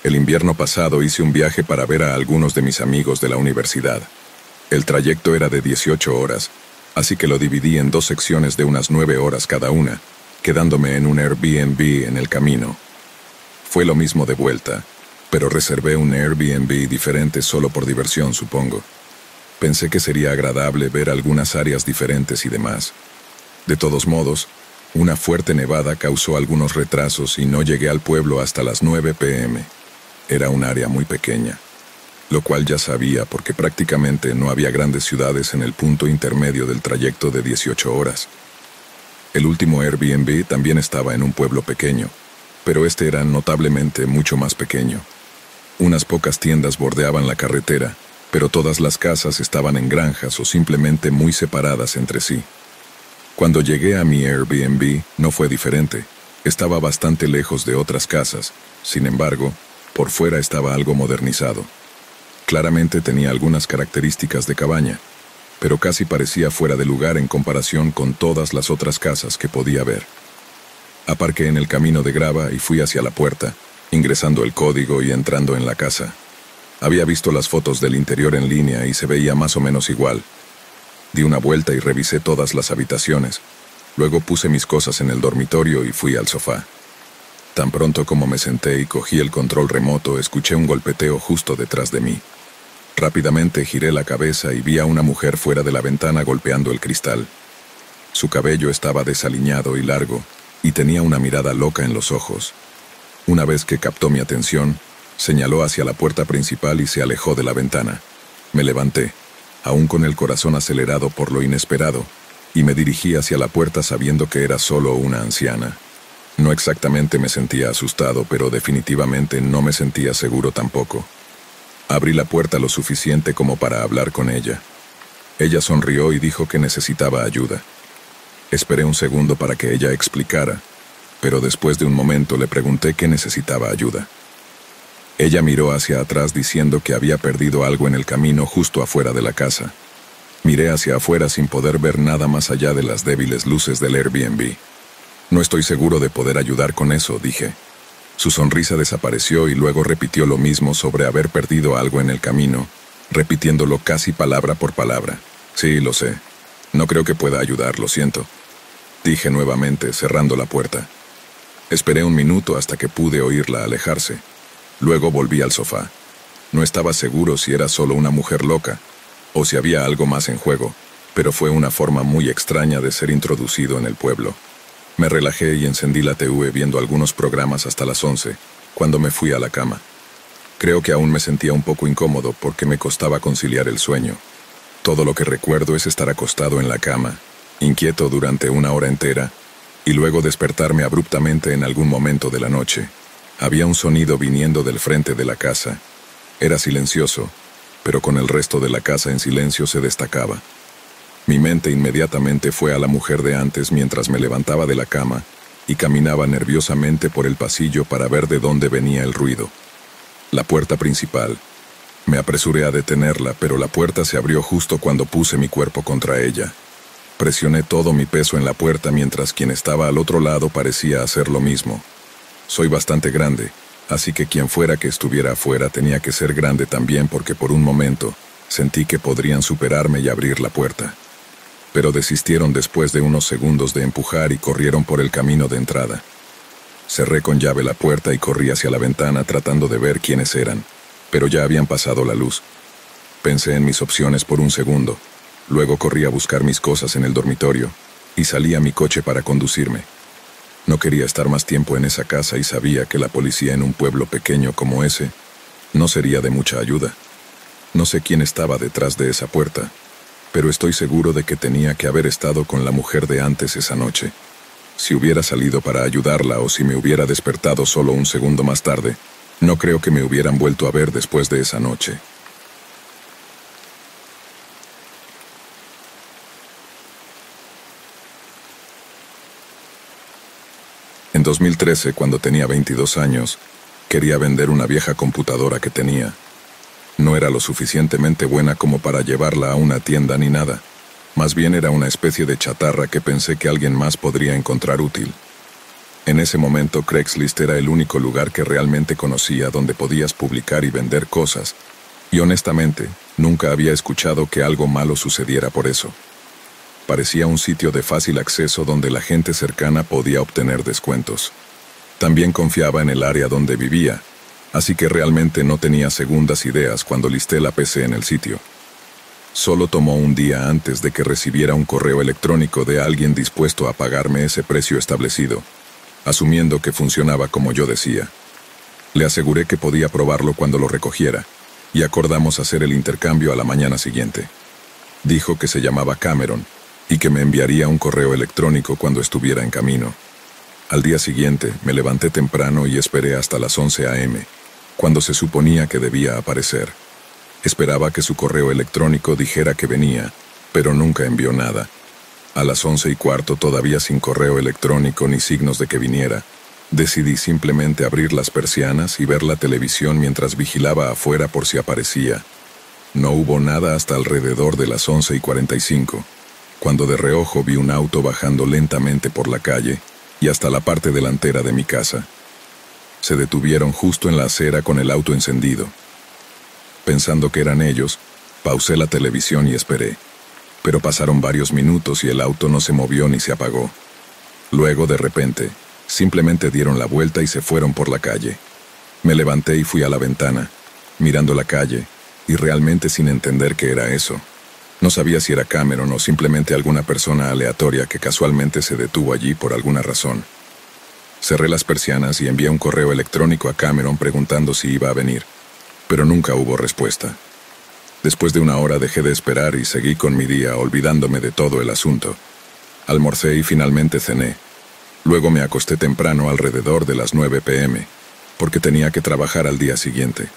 El invierno pasado hice un viaje para ver a algunos de mis amigos de la universidad. El trayecto era de 18 horas, así que lo dividí en 2 secciones de unas 9 horas cada una, quedándome en un Airbnb en el camino. Fue lo mismo de vuelta, pero reservé un Airbnb diferente solo por diversión, supongo. Pensé que sería agradable ver algunas áreas diferentes y demás. De todos modos, una fuerte nevada causó algunos retrasos y no llegué al pueblo hasta las 9 p.m. Era un área muy pequeña, lo cual ya sabía porque prácticamente no había grandes ciudades en el punto intermedio del trayecto de 18 horas. El último Airbnb también estaba en un pueblo pequeño, pero este era notablemente mucho más pequeño. Unas pocas tiendas bordeaban la carretera, pero todas las casas estaban en granjas o simplemente muy separadas entre sí. Cuando llegué a mi Airbnb no fue diferente. Estaba bastante lejos de otras casas. Sin embargo, por fuera estaba algo modernizado. Claramente tenía algunas características de cabaña, pero casi parecía fuera de lugar en comparación con todas las otras casas que podía ver. Aparqué en el camino de grava y fui hacia la puerta, ingresando el código y entrando en la casa. Había visto las fotos del interior en línea y se veía más o menos igual. Di una vuelta y revisé todas las habitaciones. Luego puse mis cosas en el dormitorio y fui al sofá. Tan pronto como me senté y cogí el control remoto, escuché un golpeteo justo detrás de mí. Rápidamente giré la cabeza y vi a una mujer fuera de la ventana golpeando el cristal. Su cabello estaba desaliñado y largo, y tenía una mirada loca en los ojos. Una vez que captó mi atención, señaló hacia la puerta principal y se alejó de la ventana. Me levanté, aún con el corazón acelerado por lo inesperado, y me dirigí hacia la puerta sabiendo que era solo una anciana. No exactamente me sentía asustado, pero definitivamente no me sentía seguro tampoco. Abrí la puerta lo suficiente como para hablar con ella. Ella sonrió y dijo que necesitaba ayuda. Esperé un segundo para que ella explicara, pero después de un momento le pregunté qué necesitaba ayuda. Ella miró hacia atrás diciendo que había perdido algo en el camino justo afuera de la casa. Miré hacia afuera sin poder ver nada más allá de las débiles luces del Airbnb. No estoy seguro de poder ayudar con eso, dije. Su sonrisa desapareció y luego repitió lo mismo sobre haber perdido algo en el camino, repitiéndolo casi palabra por palabra. Sí, lo sé. No creo que pueda ayudar, lo siento. Dije nuevamente, cerrando la puerta. Esperé un minuto hasta que pude oírla alejarse. Luego volví al sofá. No estaba seguro si era solo una mujer loca, o si había algo más en juego, pero fue una forma muy extraña de ser introducido en el pueblo. Me relajé y encendí la TV viendo algunos programas hasta las 11, cuando me fui a la cama. Creo que aún me sentía un poco incómodo porque me costaba conciliar el sueño. Todo lo que recuerdo es estar acostado en la cama, inquieto durante una hora entera, y luego despertarme abruptamente en algún momento de la noche. Había un sonido viniendo del frente de la casa. Era silencioso, pero con el resto de la casa en silencio se destacaba. Mi mente inmediatamente fue a la mujer de antes mientras me levantaba de la cama y caminaba nerviosamente por el pasillo para ver de dónde venía el ruido. La puerta principal. Me apresuré a detenerla, pero la puerta se abrió justo cuando puse mi cuerpo contra ella. Presioné todo mi peso en la puerta mientras quien estaba al otro lado parecía hacer lo mismo. Soy bastante grande, así que quien fuera que estuviera afuera tenía que ser grande también porque por un momento sentí que podrían superarme y abrir la puerta. Pero desistieron después de unos segundos de empujar y corrieron por el camino de entrada. Cerré con llave la puerta y corrí hacia la ventana tratando de ver quiénes eran, pero ya habían pasado la luz. Pensé en mis opciones por un segundo, luego corrí a buscar mis cosas en el dormitorio y salí a mi coche para conducirme. No quería estar más tiempo en esa casa y sabía que la policía en un pueblo pequeño como ese no sería de mucha ayuda. No sé quién estaba detrás de esa puerta, pero estoy seguro de que tenía que haber estado con la mujer de antes esa noche. Si hubiera salido para ayudarla o si me hubiera despertado solo un segundo más tarde, no creo que me hubieran vuelto a ver después de esa noche. En 2013, cuando tenía 22 años, quería vender una vieja computadora que tenía. No era lo suficientemente buena como para llevarla a una tienda ni nada. Más bien era una especie de chatarra que pensé que alguien más podría encontrar útil. En ese momento, Craigslist era el único lugar que realmente conocía donde podías publicar y vender cosas, y honestamente, nunca había escuchado que algo malo sucediera por eso. Parecía un sitio de fácil acceso donde la gente cercana podía obtener descuentos. También confiaba en el área donde vivía, así que realmente no tenía segundas ideas cuando listé la PC en el sitio. Solo tomó un día antes de que recibiera un correo electrónico de alguien dispuesto a pagarme ese precio establecido, asumiendo que funcionaba como yo decía. Le aseguré que podía probarlo cuando lo recogiera, y acordamos hacer el intercambio a la mañana siguiente. Dijo que se llamaba Cameron, y que me enviaría un correo electrónico cuando estuviera en camino. Al día siguiente, me levanté temprano y esperé hasta las 11 a.m., cuando se suponía que debía aparecer. Esperaba que su correo electrónico dijera que venía, pero nunca envió nada. A las 11:15, todavía sin correo electrónico ni signos de que viniera, decidí simplemente abrir las persianas y ver la televisión mientras vigilaba afuera por si aparecía. No hubo nada hasta alrededor de las 11:45, cuando de reojo vi un auto bajando lentamente por la calle y hasta la parte delantera de mi casa. Se detuvieron justo en la acera con el auto encendido. Pensando que eran ellos, pausé la televisión y esperé. Pero pasaron varios minutos y el auto no se movió ni se apagó. Luego, de repente, simplemente dieron la vuelta y se fueron por la calle. Me levanté y fui a la ventana, mirando la calle, y realmente sin entender qué era eso. No sabía si era Cameron o simplemente alguna persona aleatoria que casualmente se detuvo allí por alguna razón. Cerré las persianas y envié un correo electrónico a Cameron preguntando si iba a venir, pero nunca hubo respuesta. Después de una hora dejé de esperar y seguí con mi día olvidándome de todo el asunto. Almorcé y finalmente cené. Luego me acosté temprano alrededor de las 9 p.m., porque tenía que trabajar al día siguiente.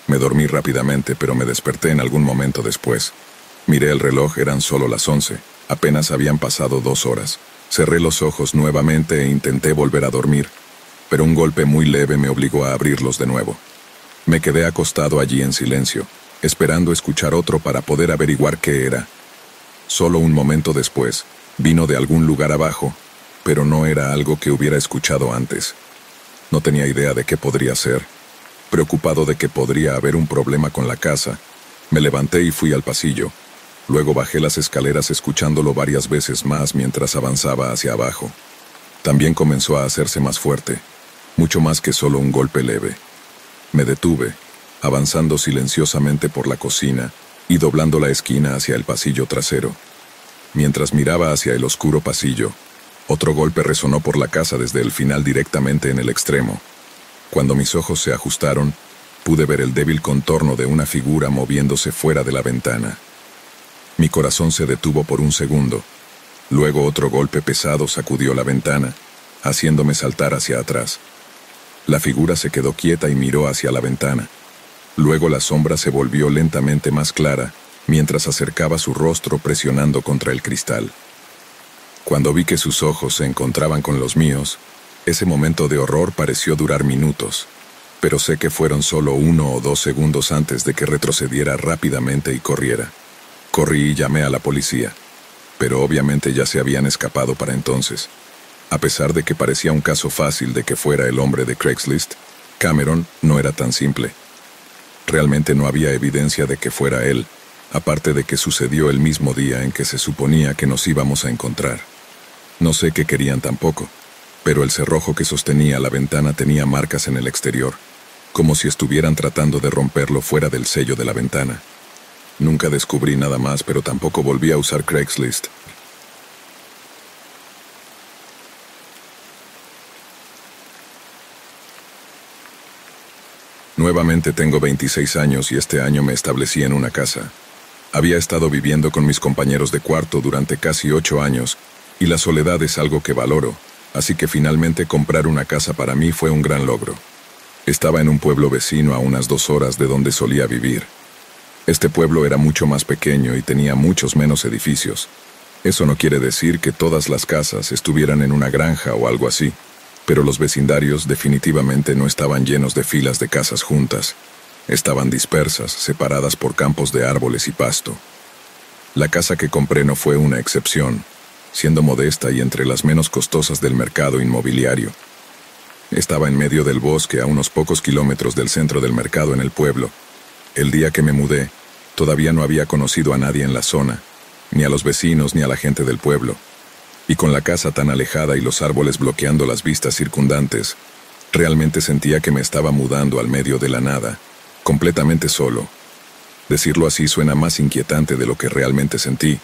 Me dormí rápidamente, pero me desperté en algún momento después. Miré el reloj, eran solo las 11, apenas habían pasado 2 horas. Cerré los ojos nuevamente e intenté volver a dormir, pero un golpe muy leve me obligó a abrirlos de nuevo. Me quedé acostado allí en silencio, esperando escuchar otro para poder averiguar qué era. Solo un momento después, vino de algún lugar abajo, pero no era algo que hubiera escuchado antes. No tenía idea de qué podría ser. Preocupado de que podría haber un problema con la casa, me levanté y fui al pasillo. Luego bajé las escaleras escuchándolo varias veces más mientras avanzaba hacia abajo. También comenzó a hacerse más fuerte, mucho más que solo un golpe leve. Me detuve, avanzando silenciosamente por la cocina y doblando la esquina hacia el pasillo trasero. Mientras miraba hacia el oscuro pasillo, otro golpe resonó por la casa desde el final directamente en el extremo. Cuando mis ojos se ajustaron, pude ver el débil contorno de una figura moviéndose fuera de la ventana. Mi corazón se detuvo por un segundo. Luego otro golpe pesado sacudió la ventana, haciéndome saltar hacia atrás. La figura se quedó quieta y miró hacia la ventana. Luego la sombra se volvió lentamente más clara, mientras acercaba su rostro presionando contra el cristal. Cuando vi que sus ojos se encontraban con los míos, ese momento de horror pareció durar minutos, pero sé que fueron solo 1 o 2 segundos antes de que retrocediera rápidamente y corriera. Corrí y llamé a la policía, pero obviamente ya se habían escapado para entonces. A pesar de que parecía un caso fácil de que fuera el hombre de Craigslist, Cameron no era tan simple. Realmente no había evidencia de que fuera él, aparte de que sucedió el mismo día en que se suponía que nos íbamos a encontrar. No sé qué querían tampoco, pero el cerrojo que sostenía la ventana tenía marcas en el exterior, como si estuvieran tratando de romperlo fuera del sello de la ventana. Nunca descubrí nada más, pero tampoco volví a usar Craigslist. Nuevamente tengo 26 años y este año me establecí en una casa. Había estado viviendo con mis compañeros de cuarto durante casi 8 años, y la soledad es algo que valoro, así que finalmente comprar una casa para mí fue un gran logro. Estaba en un pueblo vecino a unas 2 horas de donde solía vivir. Este pueblo era mucho más pequeño y tenía muchos menos edificios. Eso no quiere decir que todas las casas estuvieran en una granja o algo así, pero los vecindarios definitivamente no estaban llenos de filas de casas juntas. Estaban dispersas, separadas por campos de árboles y pasto. La casa que compré no fue una excepción. siendo modesta y entre las menos costosas del mercado inmobiliario. Estaba en medio del bosque a unos pocos kilómetros del centro del mercado en el pueblo. El día que me mudé, todavía no había conocido a nadie en la zona, ni a los vecinos ni a la gente del pueblo. Y con la casa tan alejada y los árboles bloqueando las vistas circundantes, realmente sentía que me estaba mudando al medio de la nada, completamente solo. Decirlo así suena más inquietante de lo que realmente sentí,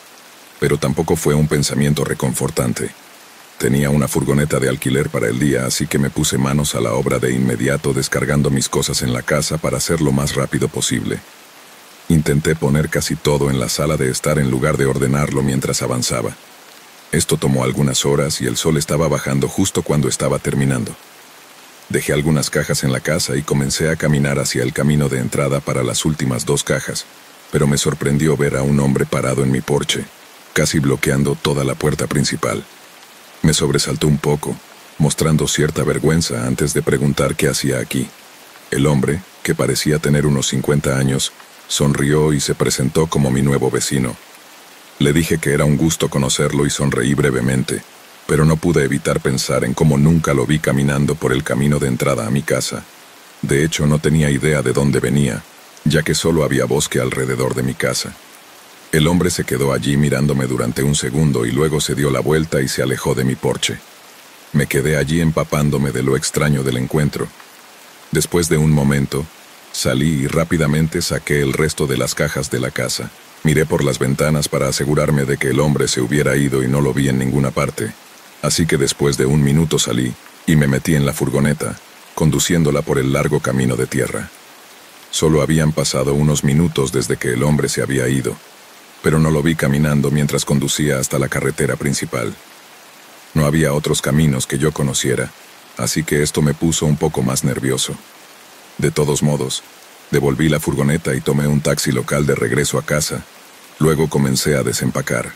pero tampoco fue un pensamiento reconfortante. Tenía una furgoneta de alquiler para el día, así que me puse manos a la obra de inmediato descargando mis cosas en la casa para hacerlo lo más rápido posible. Intenté poner casi todo en la sala de estar en lugar de ordenarlo mientras avanzaba. Esto tomó algunas horas y el sol estaba bajando justo cuando estaba terminando. Dejé algunas cajas en la casa y comencé a caminar hacia el camino de entrada para las últimas 2 cajas, pero me sorprendió ver a un hombre parado en mi porche, casi bloqueando toda la puerta principal. Me sobresaltó un poco, mostrando cierta vergüenza antes de preguntar qué hacía aquí. El hombre, que parecía tener unos 50 años, sonrió y se presentó como mi nuevo vecino. Le dije que era un gusto conocerlo y sonreí brevemente, pero no pude evitar pensar en cómo nunca lo vi caminando por el camino de entrada a mi casa. De hecho, no tenía idea de dónde venía, ya que solo había bosque alrededor de mi casa. El hombre se quedó allí mirándome durante un segundo y luego se dio la vuelta y se alejó de mi porche. Me quedé allí empapándome de lo extraño del encuentro. Después de un momento, salí y rápidamente saqué el resto de las cajas de la casa. Miré por las ventanas para asegurarme de que el hombre se hubiera ido y no lo vi en ninguna parte. Así que después de un minuto salí y me metí en la furgoneta, conduciéndola por el largo camino de tierra. Solo habían pasado unos minutos desde que el hombre se había ido, pero no lo vi caminando mientras conducía hasta la carretera principal. No había otros caminos que yo conociera, así que esto me puso un poco más nervioso. De todos modos, devolví la furgoneta y tomé un taxi local de regreso a casa. Luego comencé a desempacar.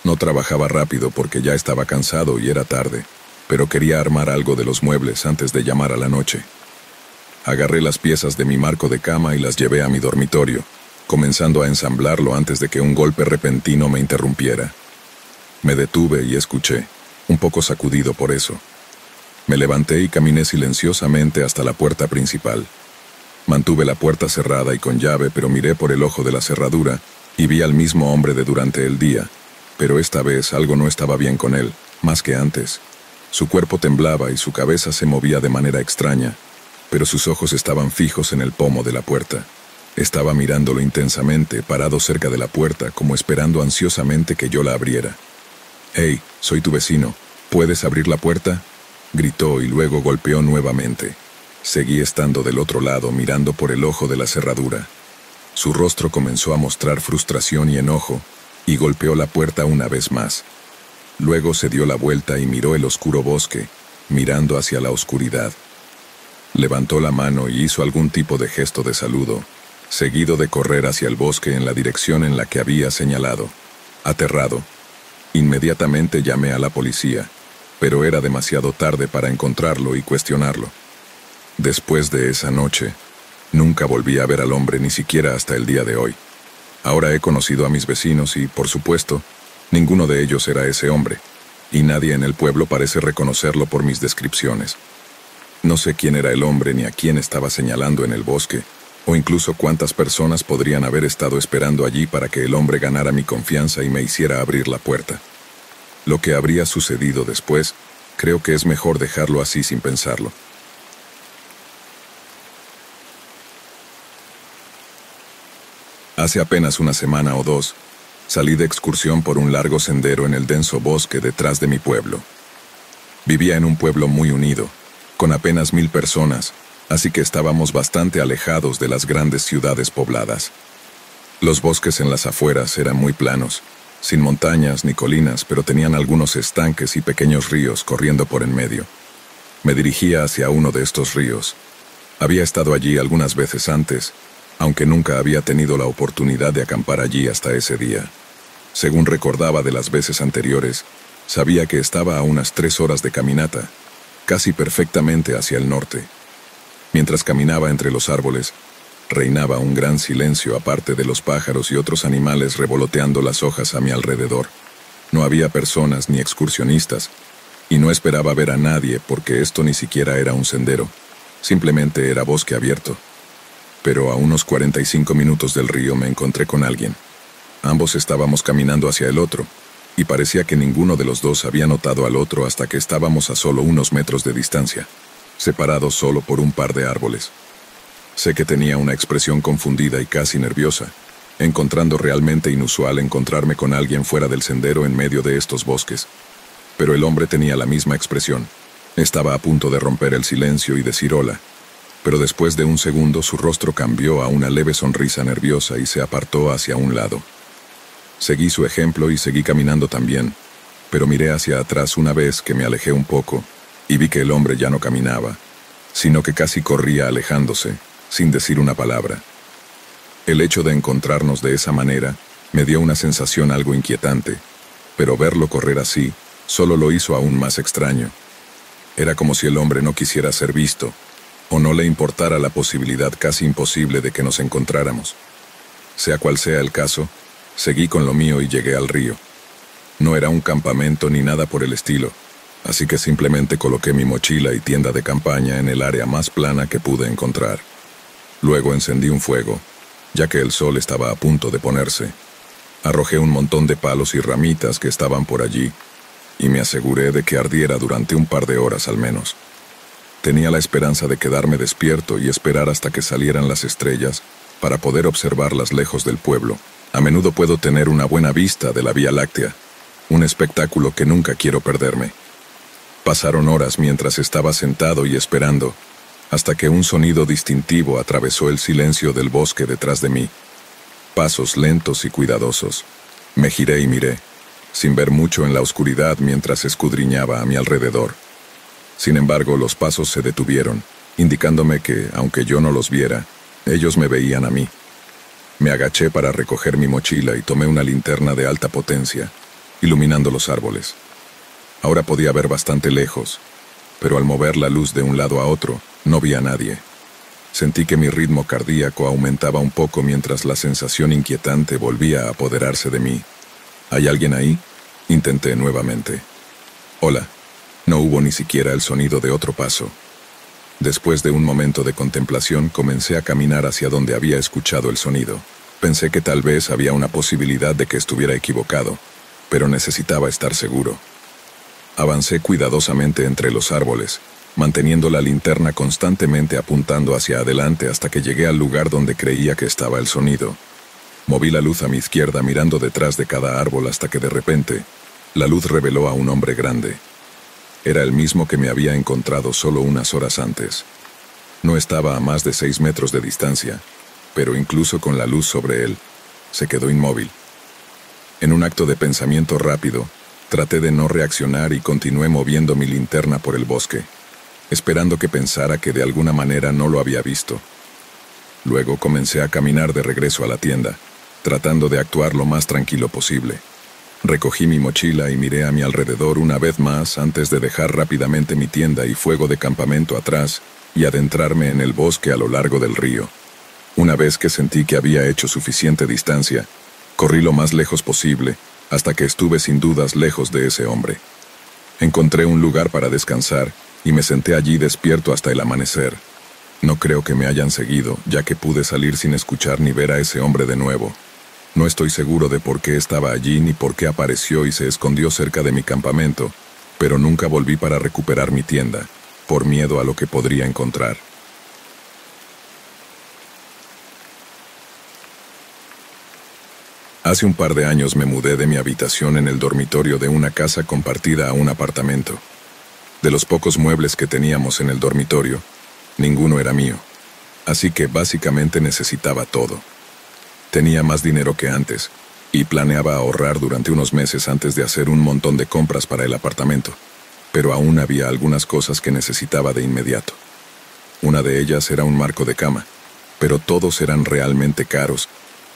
No trabajaba rápido porque ya estaba cansado y era tarde, pero quería armar algo de los muebles antes de llamar a la noche. Agarré las piezas de mi marco de cama y las llevé a mi dormitorio, comenzando a ensamblarlo antes de que un golpe repentino me interrumpiera. Me detuve y escuché, un poco sacudido por eso. Me levanté y caminé silenciosamente hasta la puerta principal. Mantuve la puerta cerrada y con llave, pero miré por el ojo de la cerradura y vi al mismo hombre de durante el día, pero esta vez algo no estaba bien con él, más que antes. Su cuerpo temblaba y su cabeza se movía de manera extraña, pero sus ojos estaban fijos en el pomo de la puerta. Estaba mirándolo intensamente, parado cerca de la puerta, como esperando ansiosamente que yo la abriera. «Hey, soy tu vecino. ¿Puedes abrir la puerta?», gritó y luego golpeó nuevamente. Seguí estando del otro lado, mirando por el ojo de la cerradura. Su rostro comenzó a mostrar frustración y enojo, y golpeó la puerta una vez más. Luego se dio la vuelta y miró el oscuro bosque, mirando hacia la oscuridad. Levantó la mano y hizo algún tipo de gesto de saludo, seguido de correr hacia el bosque en la dirección en la que había señalado. Aterrado, inmediatamente llamé a la policía, pero era demasiado tarde para encontrarlo y cuestionarlo. Después de esa noche, nunca volví a ver al hombre, ni siquiera hasta el día de hoy. Ahora he conocido a mis vecinos y, por supuesto, ninguno de ellos era ese hombre, y nadie en el pueblo parece reconocerlo por mis descripciones. No sé quién era el hombre ni a quién estaba señalando en el bosque, o incluso cuántas personas podrían haber estado esperando allí para que el hombre ganara mi confianza y me hiciera abrir la puerta. Lo que habría sucedido después, creo que es mejor dejarlo así sin pensarlo. Hace apenas una semana o 2, salí de excursión por un largo sendero en el denso bosque detrás de mi pueblo. Vivía en un pueblo muy unido, con apenas 1000 personas, así que estábamos bastante alejados de las grandes ciudades pobladas. Los bosques en las afueras eran muy planos, sin montañas ni colinas, pero tenían algunos estanques y pequeños ríos corriendo por en medio. Me dirigía hacia uno de estos ríos. Había estado allí algunas veces antes, aunque nunca había tenido la oportunidad de acampar allí hasta ese día. Según recordaba de las veces anteriores, sabía que estaba a unas 3 horas de caminata, casi perfectamente hacia el norte. Mientras caminaba entre los árboles, reinaba un gran silencio aparte de los pájaros y otros animales revoloteando las hojas a mi alrededor. No había personas ni excursionistas, y no esperaba ver a nadie porque esto ni siquiera era un sendero, simplemente era bosque abierto. Pero a unos 45 minutos del río me encontré con alguien. Ambos estábamos caminando hacia el otro, y parecía que ninguno de los dos había notado al otro hasta que estábamos a solo unos metros de distancia, separados solo por un par de árboles. Sé que tenía una expresión confundida y casi nerviosa, encontrando realmente inusual encontrarme con alguien fuera del sendero en medio de estos bosques. Pero el hombre tenía la misma expresión. Estaba a punto de romper el silencio y decir hola, pero después de un segundo su rostro cambió a una leve sonrisa nerviosa y se apartó hacia un lado. Seguí su ejemplo y seguí caminando también, pero miré hacia atrás una vez que me alejé un poco y vi que el hombre ya no caminaba, sino que casi corría alejándose, sin decir una palabra. El hecho de encontrarnos de esa manera me dio una sensación algo inquietante, pero verlo correr así solo lo hizo aún más extraño. Era como si el hombre no quisiera ser visto, o no le importara la posibilidad casi imposible de que nos encontráramos. Sea cual sea el caso, seguí con lo mío y llegué al río. No era un campamento ni nada por el estilo, así que simplemente coloqué mi mochila y tienda de campaña en el área más plana que pude encontrar. Luego encendí un fuego, ya que el sol estaba a punto de ponerse. Arrojé un montón de palos y ramitas que estaban por allí, y me aseguré de que ardiera durante un par de horas al menos. Tenía la esperanza de quedarme despierto y esperar hasta que salieran las estrellas para poder observarlas lejos del pueblo. A menudo puedo tener una buena vista de la Vía Láctea, un espectáculo que nunca quiero perderme. Pasaron horas mientras estaba sentado y esperando, hasta que un sonido distintivo atravesó el silencio del bosque detrás de mí. Pasos lentos y cuidadosos. Me giré y miré, sin ver mucho en la oscuridad mientras escudriñaba a mi alrededor. Sin embargo, los pasos se detuvieron, indicándome que, aunque yo no los viera, ellos me veían a mí. Me agaché para recoger mi mochila y tomé una linterna de alta potencia, iluminando los árboles. Ahora podía ver bastante lejos, pero al mover la luz de un lado a otro, no vi a nadie. Sentí que mi ritmo cardíaco aumentaba un poco mientras la sensación inquietante volvía a apoderarse de mí. ¿Hay alguien ahí? Intenté nuevamente. Hola. No hubo ni siquiera el sonido de otro paso. Después de un momento de contemplación, comencé a caminar hacia donde había escuchado el sonido. Pensé que tal vez había una posibilidad de que estuviera equivocado, pero necesitaba estar seguro. Avancé cuidadosamente entre los árboles, manteniendo la linterna constantemente apuntando hacia adelante hasta que llegué al lugar donde creía que estaba el sonido. Moví la luz a mi izquierda mirando detrás de cada árbol hasta que de repente, la luz reveló a un hombre grande. Era el mismo que me había encontrado solo unas horas antes. No estaba a más de 6 metros de distancia, pero incluso con la luz sobre él, se quedó inmóvil. En un acto de pensamiento rápido, traté de no reaccionar y continué moviendo mi linterna por el bosque, esperando que pensara que de alguna manera no lo había visto. Luego comencé a caminar de regreso a la tienda, tratando de actuar lo más tranquilo posible. Recogí mi mochila y miré a mi alrededor una vez más antes de dejar rápidamente mi tienda y fuego de campamento atrás y adentrarme en el bosque a lo largo del río. Una vez que sentí que había hecho suficiente distancia, corrí lo más lejos posible hasta que estuve sin dudas lejos de ese hombre. Encontré un lugar para descansar y me senté allí despierto hasta el amanecer. No creo que me hayan seguido, ya que pude salir sin escuchar ni ver a ese hombre de nuevo. No estoy seguro de por qué estaba allí ni por qué apareció y se escondió cerca de mi campamento, pero nunca volví para recuperar mi tienda, por miedo a lo que podría encontrar. Hace un par de años me mudé de mi habitación en el dormitorio de una casa compartida a un apartamento. De los pocos muebles que teníamos en el dormitorio, ninguno era mío, así que básicamente necesitaba todo. Tenía más dinero que antes, y planeaba ahorrar durante unos meses antes de hacer un montón de compras para el apartamento, pero aún había algunas cosas que necesitaba de inmediato. Una de ellas era un marco de cama, pero todos eran realmente caros,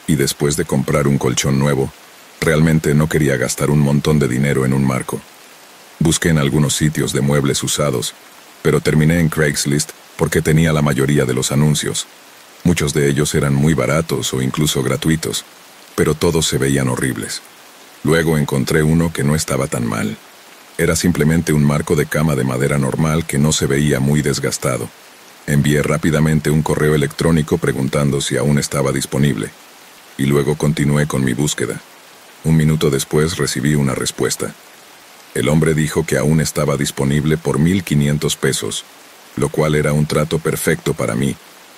y después de comprar un colchón nuevo, realmente no quería gastar un montón de dinero en un marco. Busqué en algunos sitios de muebles usados, pero terminé en Craigslist porque tenía la mayoría de los anuncios. Muchos de ellos eran muy baratos o incluso gratuitos, pero todos se veían horribles. Luego encontré uno que no estaba tan mal. Era simplemente un marco de cama de madera normal que no se veía muy desgastado. Envié rápidamente un correo electrónico preguntando si aún estaba disponible. Y luego continué con mi búsqueda. Un minuto después recibí una respuesta. El hombre dijo que aún estaba disponible por 1,500 pesos, lo cual era un trato perfecto para mí,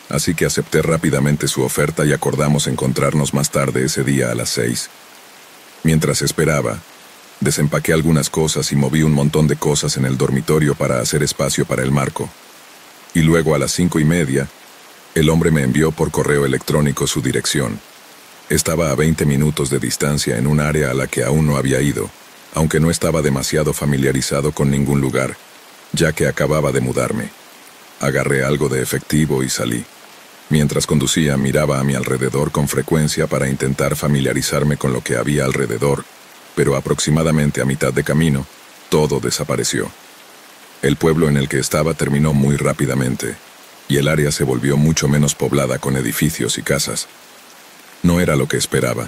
así que acepté rápidamente su oferta y acordamos encontrarnos más tarde ese día a las 6. Mientras esperaba, desempaqué algunas cosas y moví un montón de cosas en el dormitorio para hacer espacio para el marco. Y luego a las 5:30, el hombre me envió por correo electrónico su dirección. Estaba a 20 minutos de distancia en un área a la que aún no había ido, aunque no estaba demasiado familiarizado con ningún lugar, ya que acababa de mudarme. Agarré algo de efectivo y salí. Mientras conducía, miraba a mi alrededor con frecuencia para intentar familiarizarme con lo que había alrededor, pero aproximadamente a mitad de camino, todo desapareció. El pueblo en el que estaba terminó muy rápidamente, y el área se volvió mucho menos poblada con edificios y casas. No era lo que esperaba.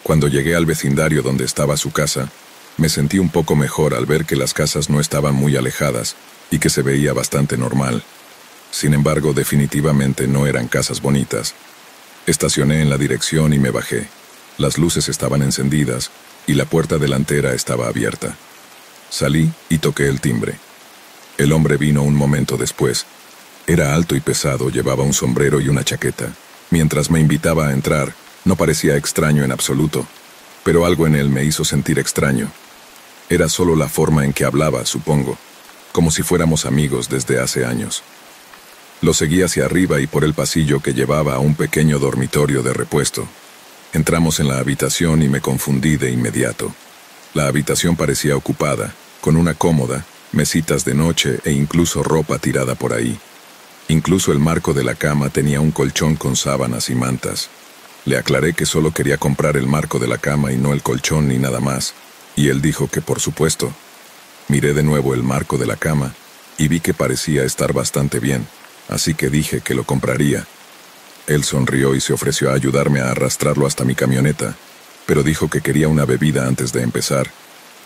Cuando llegué al vecindario donde estaba su casa, me sentí un poco mejor al ver que las casas no estaban muy alejadas y que se veía bastante normal. Sin embargo, definitivamente no eran casas bonitas. Estacioné en la dirección y me bajé. Las luces estaban encendidas y la puerta delantera estaba abierta. Salí y toqué el timbre. El hombre vino un momento después. Era alto y pesado, llevaba un sombrero y una chaqueta. Mientras me invitaba a entrar, no parecía extraño en absoluto, pero algo en él me hizo sentir extraño. Era solo la forma en que hablaba, supongo, como si fuéramos amigos desde hace años. Lo seguí hacia arriba y por el pasillo que llevaba a un pequeño dormitorio de repuesto. Entramos en la habitación y me confundí de inmediato. La habitación parecía ocupada, con una cómoda, mesitas de noche e incluso ropa tirada por ahí. Incluso el marco de la cama tenía un colchón con sábanas y mantas. Le aclaré que solo quería comprar el marco de la cama y no el colchón ni nada más, y él dijo que por supuesto. Miré de nuevo el marco de la cama y vi que parecía estar bastante bien, así que dije que lo compraría. Él sonrió y se ofreció a ayudarme a arrastrarlo hasta mi camioneta, pero dijo que quería una bebida antes de empezar.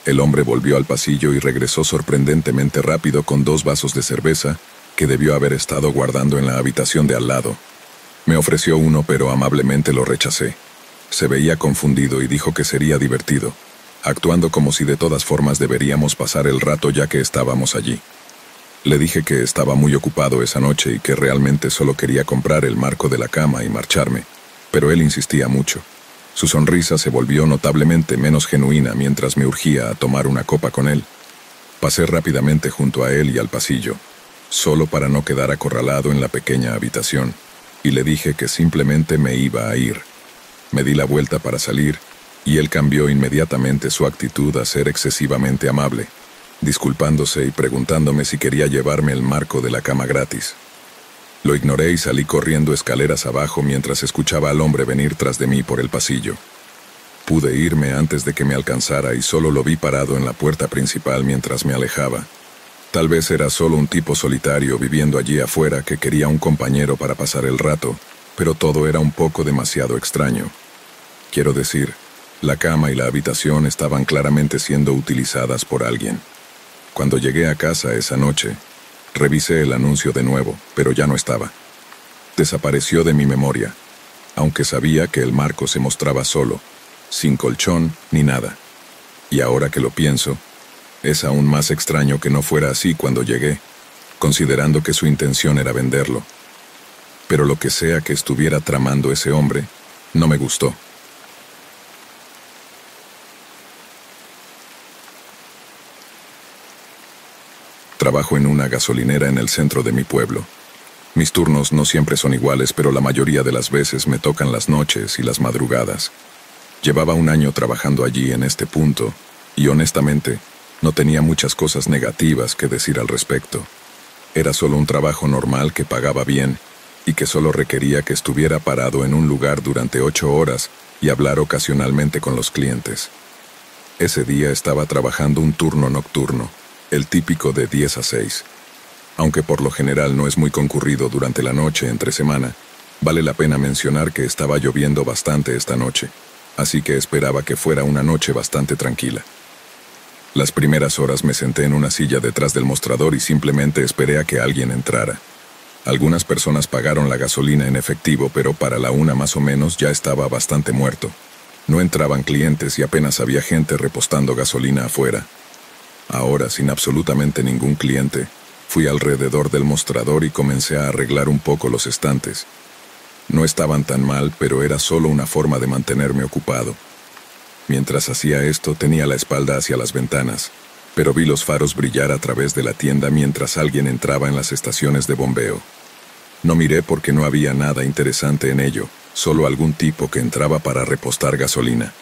El hombre volvió al pasillo y regresó sorprendentemente rápido con 2 vasos de cerveza que debió haber estado guardando en la habitación de al lado. Me ofreció uno, pero amablemente lo rechacé. Se veía confundido y dijo que sería divertido, actuando como si de todas formas deberíamos pasar el rato ya que estábamos allí. Le dije que estaba muy ocupado esa noche y que realmente solo quería comprar el marco de la cama y marcharme, pero él insistía mucho. Su sonrisa se volvió notablemente menos genuina mientras me urgía a tomar una copa con él. Pasé rápidamente junto a él y al pasillo, solo para no quedar acorralado en la pequeña habitación, y le dije que simplemente me iba a ir. Me di la vuelta para salir, y él cambió inmediatamente su actitud a ser excesivamente amable, disculpándose y preguntándome si quería llevarme el marco de la cama gratis. Lo ignoré y salí corriendo escaleras abajo mientras escuchaba al hombre venir tras de mí por el pasillo. Pude irme antes de que me alcanzara y solo lo vi parado en la puerta principal mientras me alejaba. Tal vez era solo un tipo solitario viviendo allí afuera que quería un compañero para pasar el rato, pero todo era un poco demasiado extraño. Quiero decir, la cama y la habitación estaban claramente siendo utilizadas por alguien. Cuando llegué a casa esa noche, revisé el anuncio de nuevo, pero ya no estaba. Desapareció de mi memoria, aunque sabía que el marco se mostraba solo, sin colchón ni nada. Y ahora que lo pienso, es aún más extraño que no fuera así cuando llegué, considerando que su intención era venderlo. Pero lo que sea que estuviera tramando ese hombre, no me gustó. Trabajo en una gasolinera en el centro de mi pueblo. Mis turnos no siempre son iguales, pero la mayoría de las veces me tocan las noches y las madrugadas. Llevaba un año trabajando allí en este punto, y honestamente, no tenía muchas cosas negativas que decir al respecto. Era solo un trabajo normal que pagaba bien, y que solo requería que estuviera parado en un lugar durante 8 horas y hablar ocasionalmente con los clientes. Ese día estaba trabajando un turno nocturno, el típico de 10 a 6. Aunque por lo general no es muy concurrido durante la noche entre semana, vale la pena mencionar que estaba lloviendo bastante esta noche. así que esperaba que fuera una noche bastante tranquila. Las primeras horas me senté en una silla detrás del mostrador y simplemente esperé a que alguien entrara. Algunas personas pagaron la gasolina en efectivo, pero para la 1 más o menos ya estaba bastante muerto. No entraban clientes y apenas había gente repostando gasolina afuera. Ahora, sin absolutamente ningún cliente, fui alrededor del mostrador y comencé a arreglar un poco los estantes. No estaban tan mal, pero era solo una forma de mantenerme ocupado. Mientras hacía esto, tenía la espalda hacia las ventanas, pero vi los faros brillar a través de la tienda mientras alguien entraba en las estaciones de bombeo. No miré porque no había nada interesante en ello, solo algún tipo que entraba para repostar gasolina.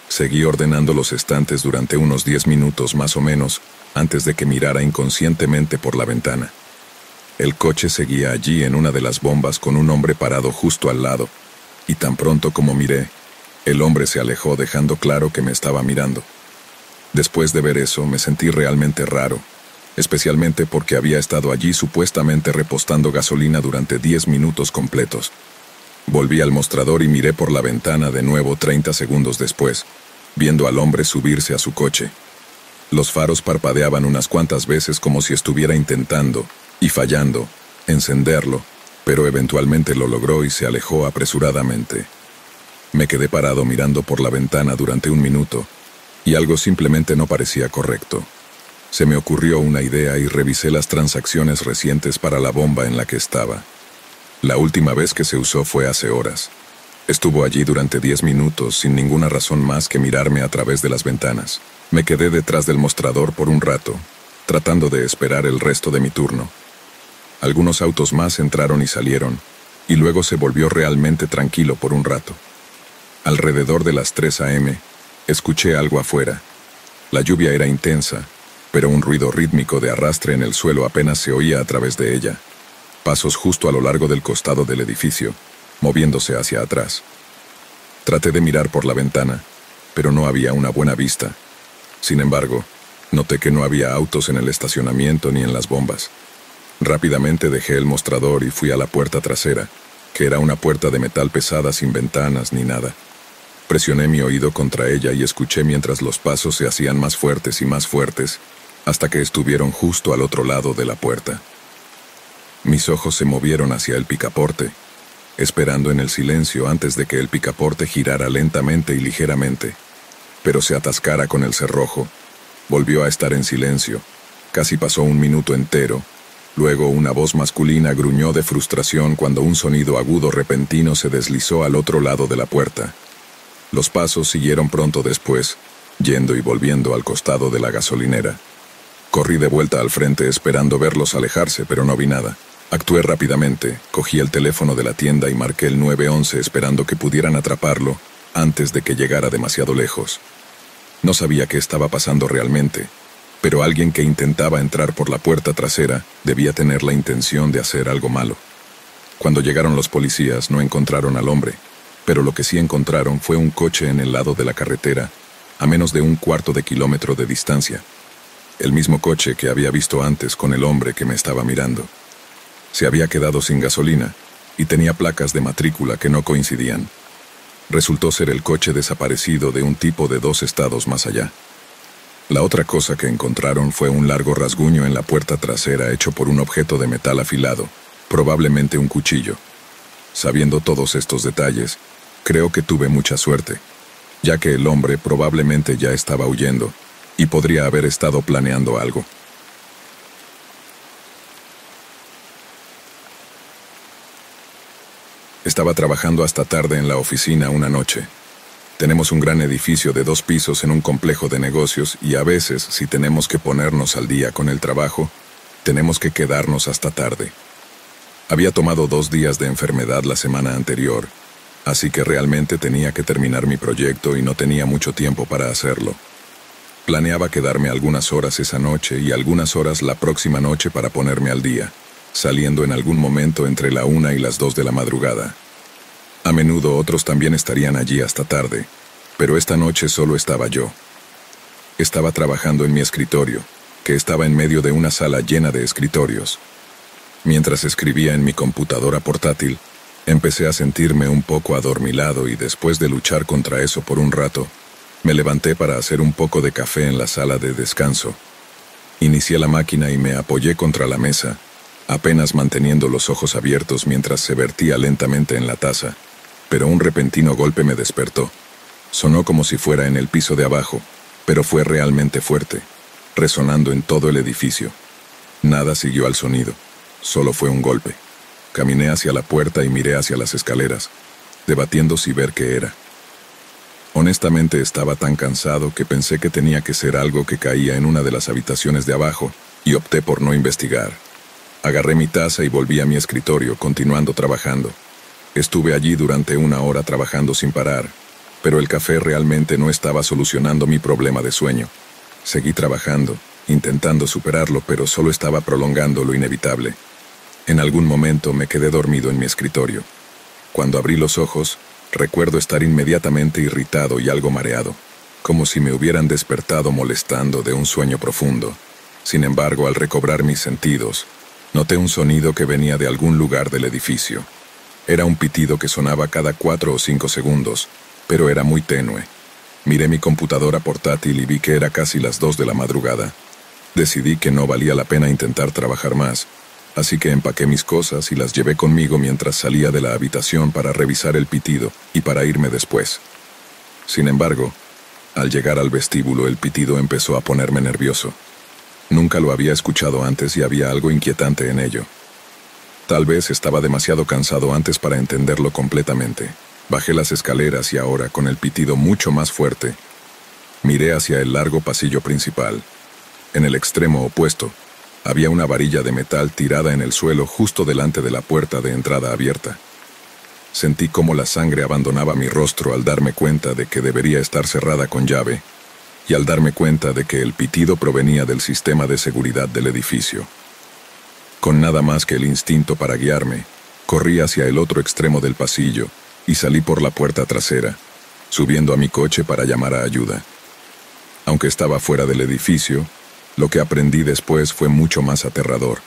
Seguí ordenando los estantes durante unos 10 minutos más o menos, antes de que mirara inconscientemente por la ventana. El coche seguía allí en una de las bombas con un hombre parado justo al lado, y tan pronto como miré, el hombre se alejó dejando claro que me estaba mirando. Después de ver eso, me sentí realmente raro, especialmente porque había estado allí supuestamente repostando gasolina durante 10 minutos completos. Volví al mostrador y miré por la ventana de nuevo 30 segundos después, viendo al hombre subirse a su coche. Los faros parpadeaban unas cuantas veces como si estuviera intentando, y fallando, encenderlo, pero eventualmente lo logró y se alejó apresuradamente. Me quedé parado mirando por la ventana durante un minuto, y algo simplemente no parecía correcto. Se me ocurrió una idea y revisé las transacciones recientes para la bomba en la que estaba. La última vez que se usó fue hace horas. Estuvo allí durante 10 minutos sin ninguna razón más que mirarme a través de las ventanas. Me quedé detrás del mostrador por un rato, tratando de esperar el resto de mi turno. Algunos autos más entraron y salieron, y luego se volvió realmente tranquilo por un rato. Alrededor de las 3 a.m., escuché algo afuera. La lluvia era intensa, pero un ruido rítmico de arrastre en el suelo apenas se oía a través de ella. Pasos justo a lo largo del costado del edificio, moviéndose hacia atrás. Traté de mirar por la ventana, pero no había una buena vista. Sin embargo, noté que no había autos en el estacionamiento ni en las bombas. Rápidamente dejé el mostrador y fui a la puerta trasera, que era una puerta de metal pesada sin ventanas ni nada. Presioné mi oído contra ella y escuché mientras los pasos se hacían más fuertes y más fuertes, hasta que estuvieron justo al otro lado de la puerta. Mis ojos se movieron hacia el picaporte, esperando en el silencio antes de que el picaporte girara lentamente y ligeramente, pero se atascara con el cerrojo. Volvió a estar en silencio. Casi pasó un minuto entero. Luego una voz masculina gruñó de frustración cuando un sonido agudo repentino se deslizó al otro lado de la puerta. Los pasos siguieron pronto después, yendo y volviendo al costado de la gasolinera. Corrí de vuelta al frente esperando verlos alejarse, pero no vi nada. Actué rápidamente, cogí el teléfono de la tienda y marqué el 911 esperando que pudieran atraparlo antes de que llegara demasiado lejos. No sabía qué estaba pasando realmente, pero alguien que intentaba entrar por la puerta trasera debía tener la intención de hacer algo malo. Cuando llegaron los policías no encontraron al hombre, pero lo que sí encontraron fue un coche en el lado de la carretera, a menos de un cuarto de kilómetro de distancia. El mismo coche que había visto antes con el hombre que me estaba mirando. Se había quedado sin gasolina y tenía placas de matrícula que no coincidían. Resultó ser el coche desaparecido de un tipo de 2 estados más allá. La otra cosa que encontraron fue un largo rasguño en la puerta trasera hecho por un objeto de metal afilado, probablemente un cuchillo. Sabiendo todos estos detalles, creo que tuve mucha suerte, ya que el hombre probablemente ya estaba huyendo y podría haber estado planeando algo. Estaba trabajando hasta tarde en la oficina una noche. Tenemos un gran edificio de 2 pisos en un complejo de negocios y a veces, si tenemos que ponernos al día con el trabajo, tenemos que quedarnos hasta tarde. Había tomado 2 días de enfermedad la semana anterior, así que realmente tenía que terminar mi proyecto y no tenía mucho tiempo para hacerlo. Planeaba quedarme algunas horas esa noche y algunas horas la próxima noche para ponerme al día, saliendo en algún momento entre la 1 y las 2 de la madrugada. A menudo otros también estarían allí hasta tarde, pero esta noche solo estaba yo. Estaba trabajando en mi escritorio, que estaba en medio de una sala llena de escritorios. Mientras escribía en mi computadora portátil, Empecé a sentirme un poco adormilado y después de luchar contra eso por un rato, me levanté para hacer un poco de café en la sala de descanso. Inicié la máquina y me apoyé contra la mesa, apenas manteniendo los ojos abiertos mientras se vertía lentamente en la taza, pero un repentino golpe me despertó. Sonó como si fuera en el piso de abajo, pero fue realmente fuerte, resonando en todo el edificio. Nada siguió al sonido, solo fue un golpe. Caminé hacia la puerta y miré hacia las escaleras, debatiendo si ver qué era. Honestamente estaba tan cansado que pensé que tenía que ser algo que caía en una de las habitaciones de abajo, y opté por no investigar. Agarré mi taza y volví a mi escritorio, continuando trabajando. Estuve allí durante 1 hora trabajando sin parar, pero el café realmente no estaba solucionando mi problema de sueño. Seguí trabajando, intentando superarlo, pero solo estaba prolongando lo inevitable. En algún momento me quedé dormido en mi escritorio. Cuando abrí los ojos, recuerdo estar inmediatamente irritado y algo mareado, como si me hubieran despertado molestando de un sueño profundo. Sin embargo, al recobrar mis sentidos, noté un sonido que venía de algún lugar del edificio. Era un pitido que sonaba cada 4 o 5 segundos, pero era muy tenue. Miré mi computadora portátil y vi que era casi las 2 de la madrugada. Decidí que no valía la pena intentar trabajar más, así que empaqué mis cosas y las llevé conmigo mientras salía de la habitación para revisar el pitido y para irme después. Sin embargo, al llegar al vestíbulo el pitido empezó a ponerme nervioso. Nunca lo había escuchado antes y había algo inquietante en ello. Tal vez estaba demasiado cansado antes para entenderlo completamente. Bajé las escaleras y ahora, con el pitido mucho más fuerte, miré hacia el largo pasillo principal. En el extremo opuesto, había una varilla de metal tirada en el suelo justo delante de la puerta de entrada abierta. Sentí cómo la sangre abandonaba mi rostro al darme cuenta de que debería estar cerrada con llave, y al darme cuenta de que el pitido provenía del sistema de seguridad del edificio. Con nada más que el instinto para guiarme, corrí hacia el otro extremo del pasillo y salí por la puerta trasera, subiendo a mi coche para llamar a ayuda. Aunque estaba fuera del edificio, lo que aprendí después fue mucho más aterrador.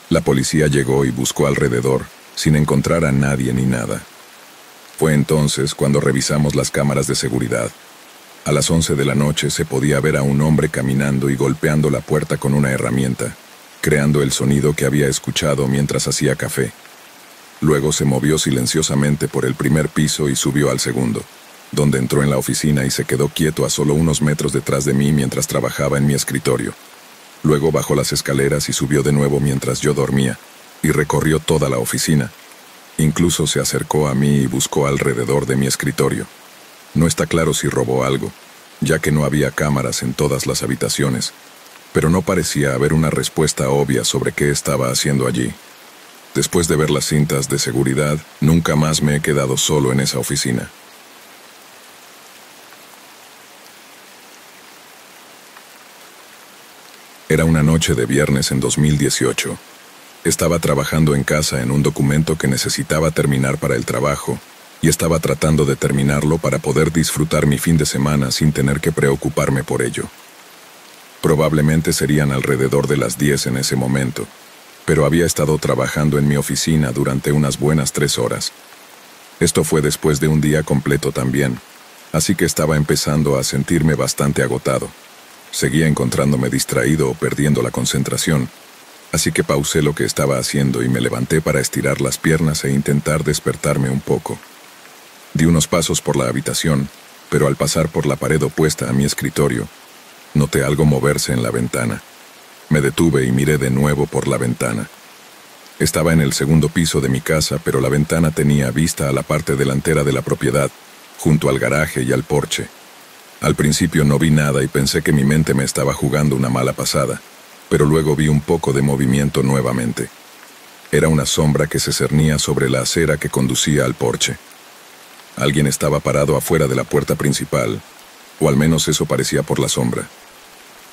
La policía llegó y buscó alrededor, sin encontrar a nadie ni nada. Fue entonces cuando revisamos las cámaras de seguridad. A las 11 de la noche se podía ver a un hombre caminando y golpeando la puerta con una herramienta, creando el sonido que había escuchado mientras hacía café. Luego se movió silenciosamente por el primer piso y subió al segundo, donde entró en la oficina y se quedó quieto a solo unos metros detrás de mí mientras trabajaba en mi escritorio. Luego bajó las escaleras y subió de nuevo mientras yo dormía, y recorrió toda la oficina. Incluso se acercó a mí y buscó alrededor de mi escritorio. No está claro si robó algo, ya que no había cámaras en todas las habitaciones, pero no parecía haber una respuesta obvia sobre qué estaba haciendo allí. Después de ver las cintas de seguridad, nunca más me he quedado solo en esa oficina. Era una noche de viernes en 2018. Estaba trabajando en casa en un documento que necesitaba terminar para el trabajo, y estaba tratando de terminarlo para poder disfrutar mi fin de semana sin tener que preocuparme por ello. Probablemente serían alrededor de las 10 en ese momento, pero había estado trabajando en mi oficina durante unas buenas 3 horas. Esto fue después de un día completo también, así que estaba empezando a sentirme bastante agotado. Seguía encontrándome distraído o perdiendo la concentración, así que pausé lo que estaba haciendo y me levanté para estirar las piernas e intentar despertarme un poco. Di unos pasos por la habitación, pero al pasar por la pared opuesta a mi escritorio, noté algo moverse en la ventana. Me detuve y miré de nuevo por la ventana. Estaba en el segundo piso de mi casa, pero la ventana tenía vista a la parte delantera de la propiedad, junto al garaje y al porche. Al principio no vi nada y pensé que mi mente me estaba jugando una mala pasada, pero luego vi un poco de movimiento nuevamente. Era una sombra que se cernía sobre la acera que conducía al porche. Alguien estaba parado afuera de la puerta principal, o al menos eso parecía por la sombra.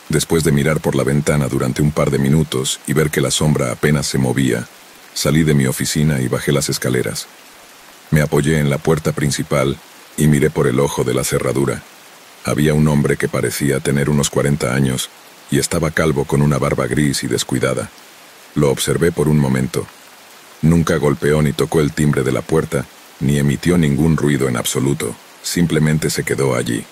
Después de mirar por la ventana durante un par de minutos y ver que la sombra apenas se movía, salí de mi oficina y bajé las escaleras. Me apoyé en la puerta principal y miré por el ojo de la cerradura. Había un hombre que parecía tener unos 40 años y estaba calvo con una barba gris y descuidada. Lo observé por un momento. Nunca golpeó ni tocó el timbre de la puerta, ni emitió ningún ruido en absoluto, simplemente se quedó allí.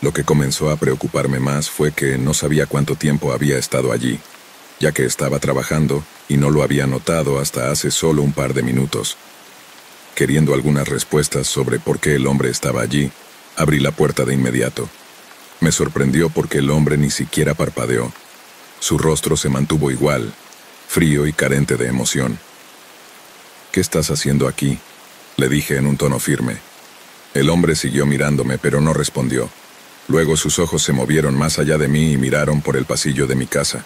Lo que comenzó a preocuparme más fue que no sabía cuánto tiempo había estado allí, ya que estaba trabajando y no lo había notado hasta hace solo un par de minutos. Queriendo algunas respuestas sobre por qué el hombre estaba allí, abrí la puerta de inmediato. Me sorprendió porque el hombre ni siquiera parpadeó. Su rostro se mantuvo igual, frío y carente de emoción. «¿Qué estás haciendo aquí?», le dije en un tono firme. El hombre siguió mirándome, pero no respondió. Luego sus ojos se movieron más allá de mí y miraron por el pasillo de mi casa.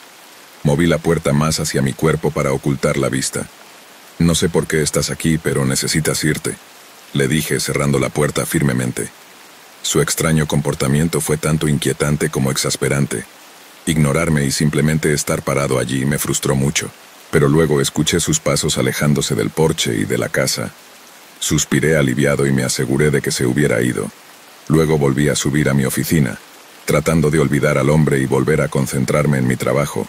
Moví la puerta más hacia mi cuerpo para ocultar la vista. «No sé por qué estás aquí, pero necesitas irte», le dije cerrando la puerta firmemente. Su extraño comportamiento fue tanto inquietante como exasperante. Ignorarme y simplemente estar parado allí me frustró mucho, pero luego escuché sus pasos alejándose del porche y de la casa. Suspiré aliviado y me aseguré de que se hubiera ido. Luego volví a subir a mi oficina, tratando de olvidar al hombre y volver a concentrarme en mi trabajo.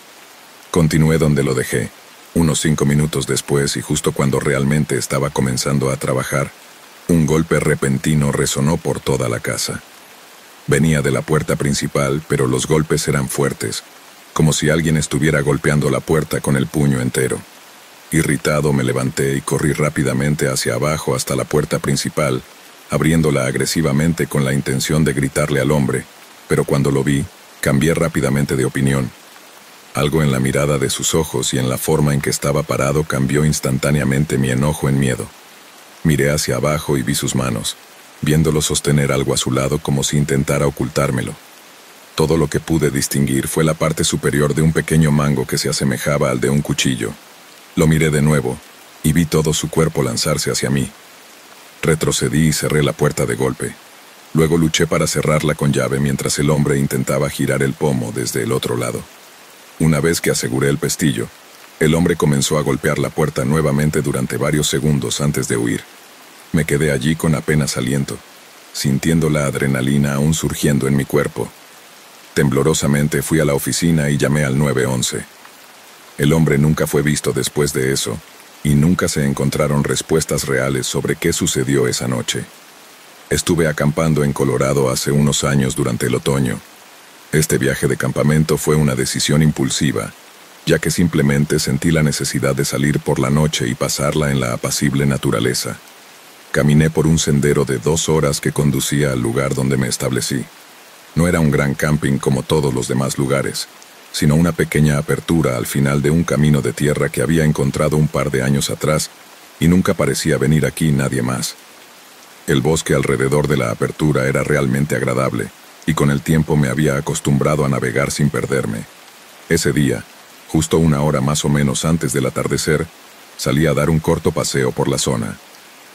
Continué donde lo dejé, unos 5 minutos después, y justo cuando realmente estaba comenzando a trabajar, un golpe repentino resonó por toda la casa. Venía de la puerta principal, pero los golpes eran fuertes, como si alguien estuviera golpeando la puerta con el puño entero. Irritado me levanté y corrí rápidamente hacia abajo hasta la puerta principal, abriéndola agresivamente con la intención de gritarle al hombre, pero cuando lo vi, cambié rápidamente de opinión. Algo en la mirada de sus ojos y en la forma en que estaba parado cambió instantáneamente mi enojo en miedo. Miré hacia abajo y vi sus manos, viéndolo sostener algo a su lado como si intentara ocultármelo. Todo lo que pude distinguir fue la parte superior de un pequeño mango que se asemejaba al de un cuchillo. Lo miré de nuevo, y vi todo su cuerpo lanzarse hacia mí. Retrocedí y cerré la puerta de golpe. Luego luché para cerrarla con llave mientras el hombre intentaba girar el pomo desde el otro lado. Una vez que aseguré el pestillo, el hombre comenzó a golpear la puerta nuevamente durante varios segundos antes de huir. Me quedé allí con apenas aliento, sintiendo la adrenalina aún surgiendo en mi cuerpo. Temblorosamente fui a la oficina y llamé al 911. El hombre nunca fue visto después de eso, y nunca se encontraron respuestas reales sobre qué sucedió esa noche. Estuve acampando en Colorado hace unos años durante el otoño. Este viaje de campamento fue una decisión impulsiva, ya que simplemente sentí la necesidad de salir por la noche y pasarla en la apacible naturaleza. Caminé por un sendero de 2 horas que conducía al lugar donde me establecí. No era un gran camping como todos los demás lugares, sino una pequeña apertura al final de un camino de tierra que había encontrado un par de años atrás, y nunca parecía venir aquí nadie más. El bosque alrededor de la apertura era realmente agradable, y con el tiempo me había acostumbrado a navegar sin perderme. Ese día, justo 1 hora más o menos antes del atardecer, salí a dar un corto paseo por la zona.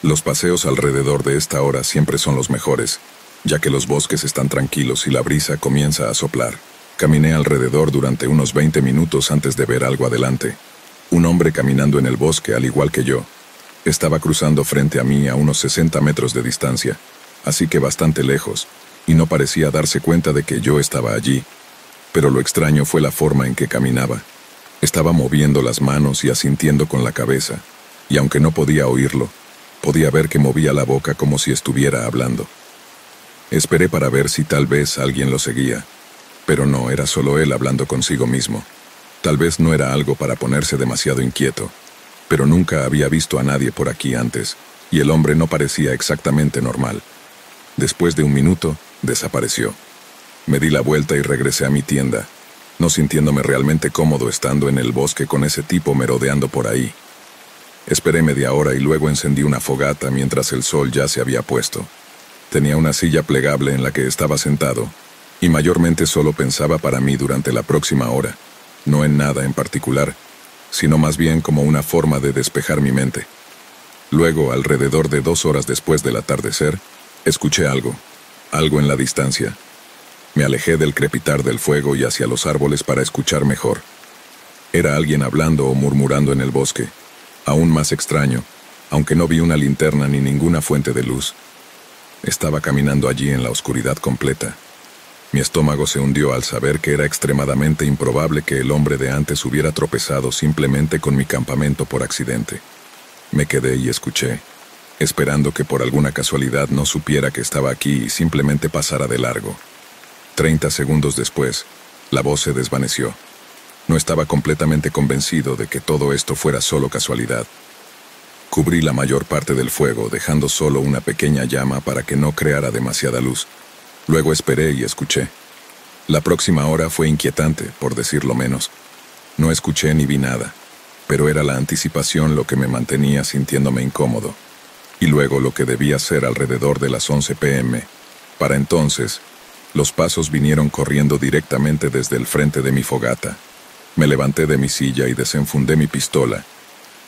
Los paseos alrededor de esta hora siempre son los mejores, ya que los bosques están tranquilos y la brisa comienza a soplar. Caminé alrededor durante unos 20 minutos antes de ver algo adelante. Un hombre caminando en el bosque al igual que yo. Estaba cruzando frente a mí a unos 60 metros de distancia, así que bastante lejos, y no parecía darse cuenta de que yo estaba allí. Pero lo extraño fue la forma en que caminaba. Estaba moviendo las manos y asintiendo con la cabeza, y aunque no podía oírlo, podía ver que movía la boca como si estuviera hablando. Esperé para ver si tal vez alguien lo seguía, pero no, era solo él hablando consigo mismo. Tal vez no era algo para ponerse demasiado inquieto, pero nunca había visto a nadie por aquí antes, y el hombre no parecía exactamente normal. Después de 1 minuto, desapareció. Me di la vuelta y regresé a mi tienda, no sintiéndome realmente cómodo estando en el bosque con ese tipo merodeando por ahí. Esperé media hora y luego encendí una fogata mientras el sol ya se había puesto. Tenía una silla plegable en la que estaba sentado, y mayormente solo pensaba para mí durante la próxima hora, no en nada en particular, sino más bien como una forma de despejar mi mente. Luego, alrededor de 2 horas después del atardecer, escuché algo en la distancia. Me alejé del crepitar del fuego y hacia los árboles para escuchar mejor. Era alguien hablando o murmurando en el bosque, aún más extraño, aunque no vi una linterna ni ninguna fuente de luz. Estaba caminando allí en la oscuridad completa. Mi estómago se hundió al saber que era extremadamente improbable que el hombre de antes hubiera tropezado simplemente con mi campamento por accidente. Me quedé y escuché, esperando que por alguna casualidad no supiera que estaba aquí y simplemente pasara de largo. 30 segundos después, la voz se desvaneció. No estaba completamente convencido de que todo esto fuera solo casualidad. Cubrí la mayor parte del fuego, dejando solo una pequeña llama para que no creara demasiada luz. Luego esperé y escuché. La próxima hora fue inquietante, por decirlo menos. No escuché ni vi nada, pero era la anticipación lo que me mantenía sintiéndome incómodo. Y luego lo que debía ser alrededor de las 11 p.m. Para entonces, los pasos vinieron corriendo directamente desde el frente de mi fogata. Me levanté de mi silla y desenfundé mi pistola,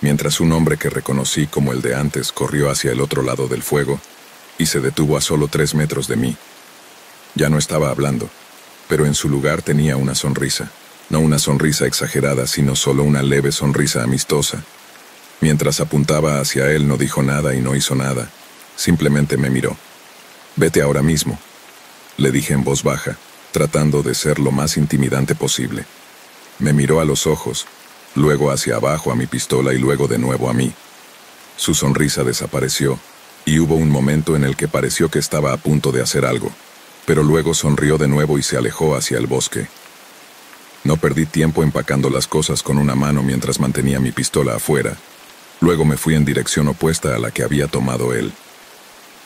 mientras un hombre que reconocí como el de antes corrió hacia el otro lado del fuego y se detuvo a solo 3 metros de mí. Ya no estaba hablando, pero en su lugar tenía una sonrisa. No una sonrisa exagerada, sino solo una leve sonrisa amistosa. Mientras apuntaba hacia él no dijo nada y no hizo nada. Simplemente me miró. «Vete ahora mismo», le dije en voz baja, tratando de ser lo más intimidante posible. Me miró a los ojos, luego hacia abajo a mi pistola y luego de nuevo a mí. Su sonrisa desapareció, y hubo un momento en el que pareció que estaba a punto de hacer algo, pero luego sonrió de nuevo y se alejó hacia el bosque. No perdí tiempo empacando las cosas con una mano mientras mantenía mi pistola afuera. Luego me fui en dirección opuesta a la que había tomado él.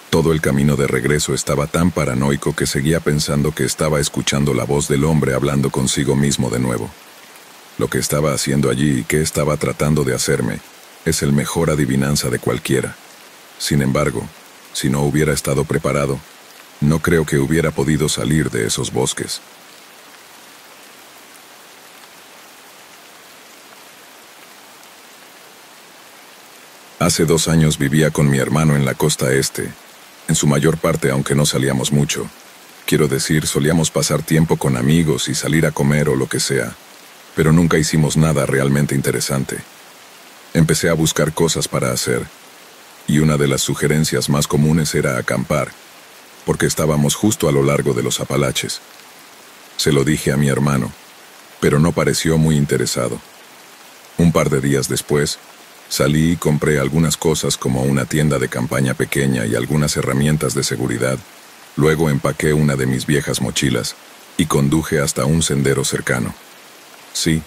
Todo el camino de regreso estaba tan paranoico que seguía pensando que estaba escuchando la voz del hombre hablando consigo mismo de nuevo. Lo que estaba haciendo allí y qué estaba tratando de hacerme es el mejor adivinanza de cualquiera. Sin embargo, si no hubiera estado preparado, no creo que hubiera podido salir de esos bosques. Hace 2 años vivía con mi hermano en la costa este, en su mayor parte aunque no salíamos mucho. Quiero decir, solíamos pasar tiempo con amigos y salir a comer o lo que sea, pero nunca hicimos nada realmente interesante. Empecé a buscar cosas para hacer, y una de las sugerencias más comunes era acampar, porque estábamos justo a lo largo de los Apalaches. Se lo dije a mi hermano, pero no pareció muy interesado. Un par de días después, salí y compré algunas cosas como una tienda de campaña pequeña y algunas herramientas de seguridad. Luego empaqué una de mis viejas mochilas y conduje hasta un sendero cercano. Sí,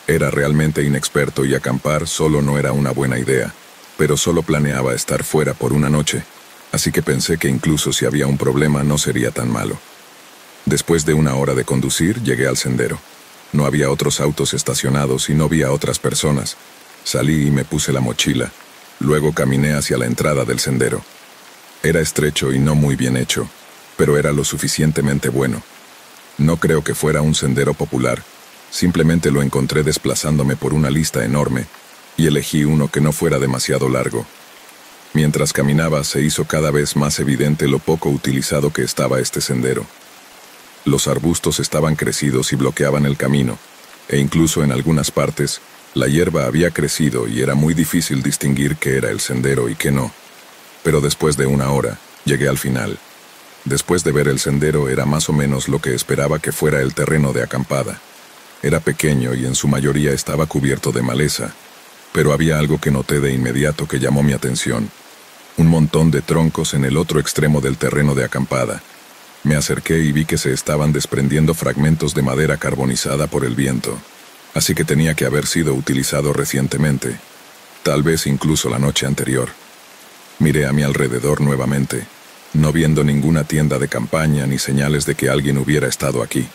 era realmente inexperto y acampar solo no era una buena idea, pero solo planeaba estar fuera por una noche, así que pensé que incluso si había un problema no sería tan malo. Después de 1 hora de conducir, llegué al sendero. No había otros autos estacionados y no vi a otras personas. Salí y me puse la mochila. Luego caminé hacia la entrada del sendero. Era estrecho y no muy bien hecho, pero era lo suficientemente bueno. No creo que fuera un sendero popular. Simplemente lo encontré desplazándome por una lista enorme, y elegí uno que no fuera demasiado largo. Mientras caminaba, se hizo cada vez más evidente lo poco utilizado que estaba este sendero. Los arbustos estaban crecidos y bloqueaban el camino, e incluso en algunas partes, la hierba había crecido y era muy difícil distinguir qué era el sendero y qué no. Pero después de 1 hora, llegué al final. Después de ver el sendero era más o menos lo que esperaba que fuera el terreno de acampada. Era pequeño y en su mayoría estaba cubierto de maleza, pero había algo que noté de inmediato que llamó mi atención. Un montón de troncos en el otro extremo del terreno de acampada. Me acerqué y vi que se estaban desprendiendo fragmentos de madera carbonizada por el viento. Así que tenía que haber sido utilizado recientemente, tal vez incluso la noche anterior. Miré a mi alrededor nuevamente, no viendo ninguna tienda de campaña ni señales de que alguien hubiera estado aquí.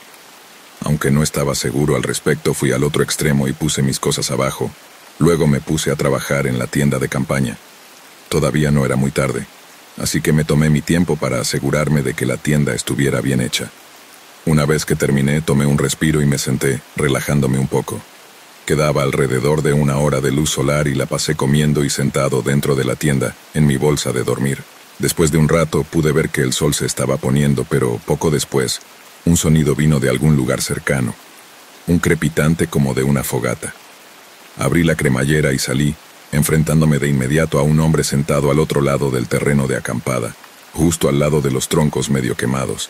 Aunque no estaba seguro al respecto, fui al otro extremo y puse mis cosas abajo. Luego me puse a trabajar en la tienda de campaña. Todavía no era muy tarde, así que me tomé mi tiempo para asegurarme de que la tienda estuviera bien hecha. Una vez que terminé, tomé un respiro y me senté, relajándome un poco. Quedaba alrededor de 1 hora de luz solar y la pasé comiendo y sentado dentro de la tienda, en mi bolsa de dormir. Después de un rato pude ver que el sol se estaba poniendo, pero poco después, un sonido vino de algún lugar cercano. Un crepitante como de una fogata. Abrí la cremallera y salí, enfrentándome de inmediato a un hombre sentado al otro lado del terreno de acampada, justo al lado de los troncos medio quemados.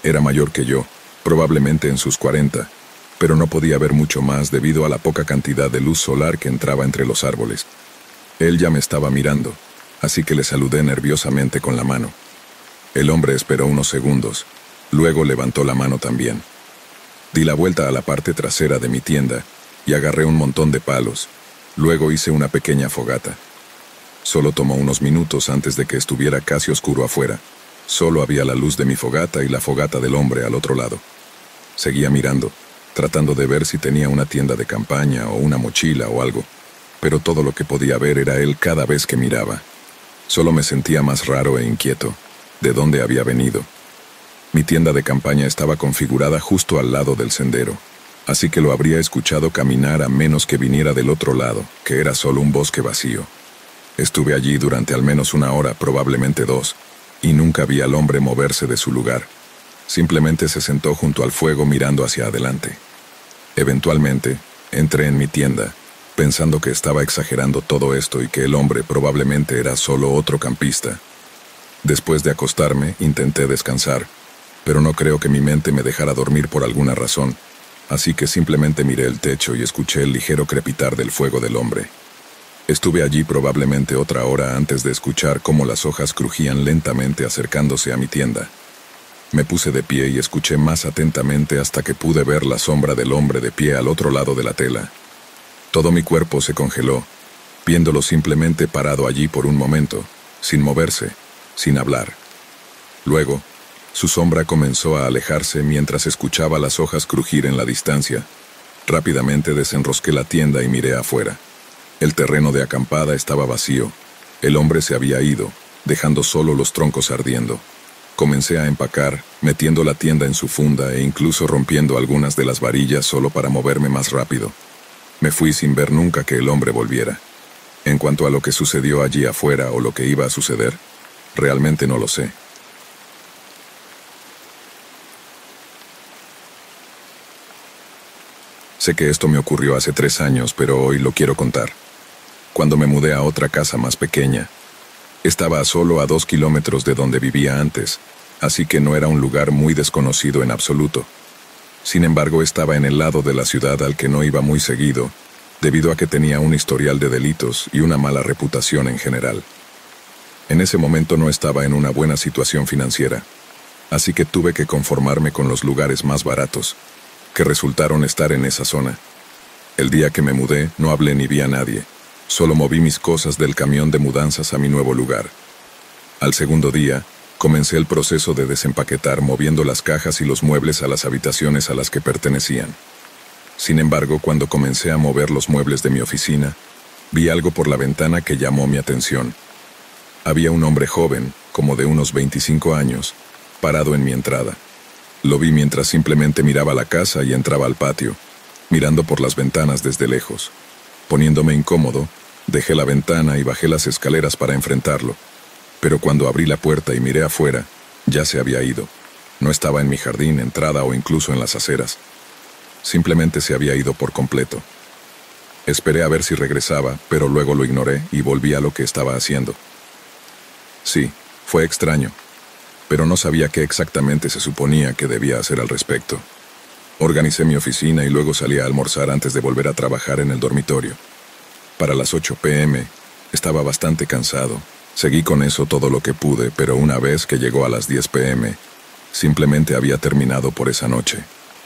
Era mayor que yo, probablemente en sus 40, pero no podía ver mucho más debido a la poca cantidad de luz solar que entraba entre los árboles. Él ya me estaba mirando, así que le saludé nerviosamente con la mano. El hombre esperó unos segundos, luego levantó la mano también. Di la vuelta a la parte trasera de mi tienda y agarré un montón de palos. Luego hice una pequeña fogata. Solo tomó unos minutos antes de que estuviera casi oscuro afuera. Solo había la luz de mi fogata y la fogata del hombre al otro lado. Seguía mirando, tratando de ver si tenía una tienda de campaña o una mochila o algo, pero todo lo que podía ver era él cada vez que miraba. Solo me sentía más raro e inquieto. ¿De dónde había venido? Mi tienda de campaña estaba configurada justo al lado del sendero, así que lo habría escuchado caminar a menos que viniera del otro lado, que era solo un bosque vacío. Estuve allí durante al menos una hora, probablemente 2, y nunca vi al hombre moverse de su lugar. Simplemente se sentó junto al fuego mirando hacia adelante. Eventualmente, entré en mi tienda, pensando que estaba exagerando todo esto y que el hombre probablemente era solo otro campista. Después de acostarme, intenté descansar, pero no creo que mi mente me dejara dormir por alguna razón, así que simplemente miré el techo y escuché el ligero crepitar del fuego del hombre. Estuve allí probablemente otra hora antes de escuchar cómo las hojas crujían lentamente acercándose a mi tienda. Me puse de pie y escuché más atentamente hasta que pude ver la sombra del hombre de pie al otro lado de la tela. Todo mi cuerpo se congeló, viéndolo simplemente parado allí por un momento, sin moverse, sin hablar. Luego, su sombra comenzó a alejarse mientras escuchaba las hojas crujir en la distancia. Rápidamente desenrosqué la tienda y miré afuera. El terreno de acampada estaba vacío. El hombre se había ido, dejando solo los troncos ardiendo. Comencé a empacar, metiendo la tienda en su funda e incluso rompiendo algunas de las varillas solo para moverme más rápido. Me fui sin ver nunca que el hombre volviera. En cuanto a lo que sucedió allí afuera o lo que iba a suceder, realmente no lo sé. Sé que esto me ocurrió hace 3 años, pero hoy lo quiero contar. Cuando me mudé a otra casa más pequeña, estaba solo a 2 kilómetros de donde vivía antes, así que no era un lugar muy desconocido en absoluto. Sin embargo, estaba en el lado de la ciudad al que no iba muy seguido, debido a que tenía un historial de delitos y una mala reputación en general. En ese momento no estaba en una buena situación financiera, así que tuve que conformarme con los lugares más baratos, que resultaron estar en esa zona. El día que me mudé, no hablé ni vi a nadie. Solo moví mis cosas del camión de mudanzas a mi nuevo lugar. Al segundo día, comencé el proceso de desempaquetar moviendo las cajas y los muebles a las habitaciones a las que pertenecían. Sin embargo, cuando comencé a mover los muebles de mi oficina, vi algo por la ventana que llamó mi atención. Había un hombre joven, como de unos 25 años, parado en mi entrada. Lo vi mientras simplemente miraba la casa y entraba al patio, mirando por las ventanas desde lejos. Poniéndome incómodo, dejé la ventana y bajé las escaleras para enfrentarlo. Pero cuando abrí la puerta y miré afuera, ya se había ido. No estaba en mi jardín, entrada o incluso en las aceras. Simplemente se había ido por completo. Esperé a ver si regresaba, pero luego lo ignoré y volví a lo que estaba haciendo. Sí, fue extraño, pero no sabía qué exactamente se suponía que debía hacer al respecto. Organicé mi oficina y luego salí a almorzar antes de volver a trabajar en el dormitorio. Para las 8 p.m., estaba bastante cansado. Seguí con eso todo lo que pude, pero una vez que llegó a las 10 p.m., simplemente había terminado por esa noche.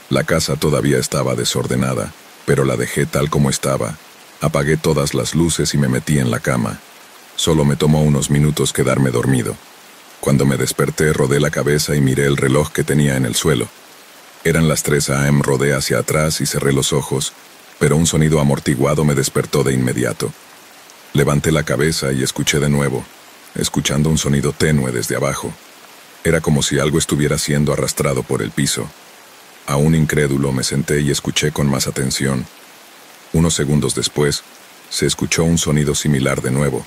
La casa todavía estaba desordenada, pero la dejé tal como estaba. Apagué todas las luces y me metí en la cama. Solo me tomó unos minutos quedarme dormido. Cuando me desperté, rodé la cabeza y miré el reloj que tenía en el suelo. Eran las 3 a.m., rodé hacia atrás y cerré los ojos, pero un sonido amortiguado me despertó de inmediato. Levanté la cabeza y escuché de nuevo, escuchando un sonido tenue desde abajo. Era como si algo estuviera siendo arrastrado por el piso. Aún incrédulo, me senté y escuché con más atención. Unos segundos después, se escuchó un sonido similar de nuevo.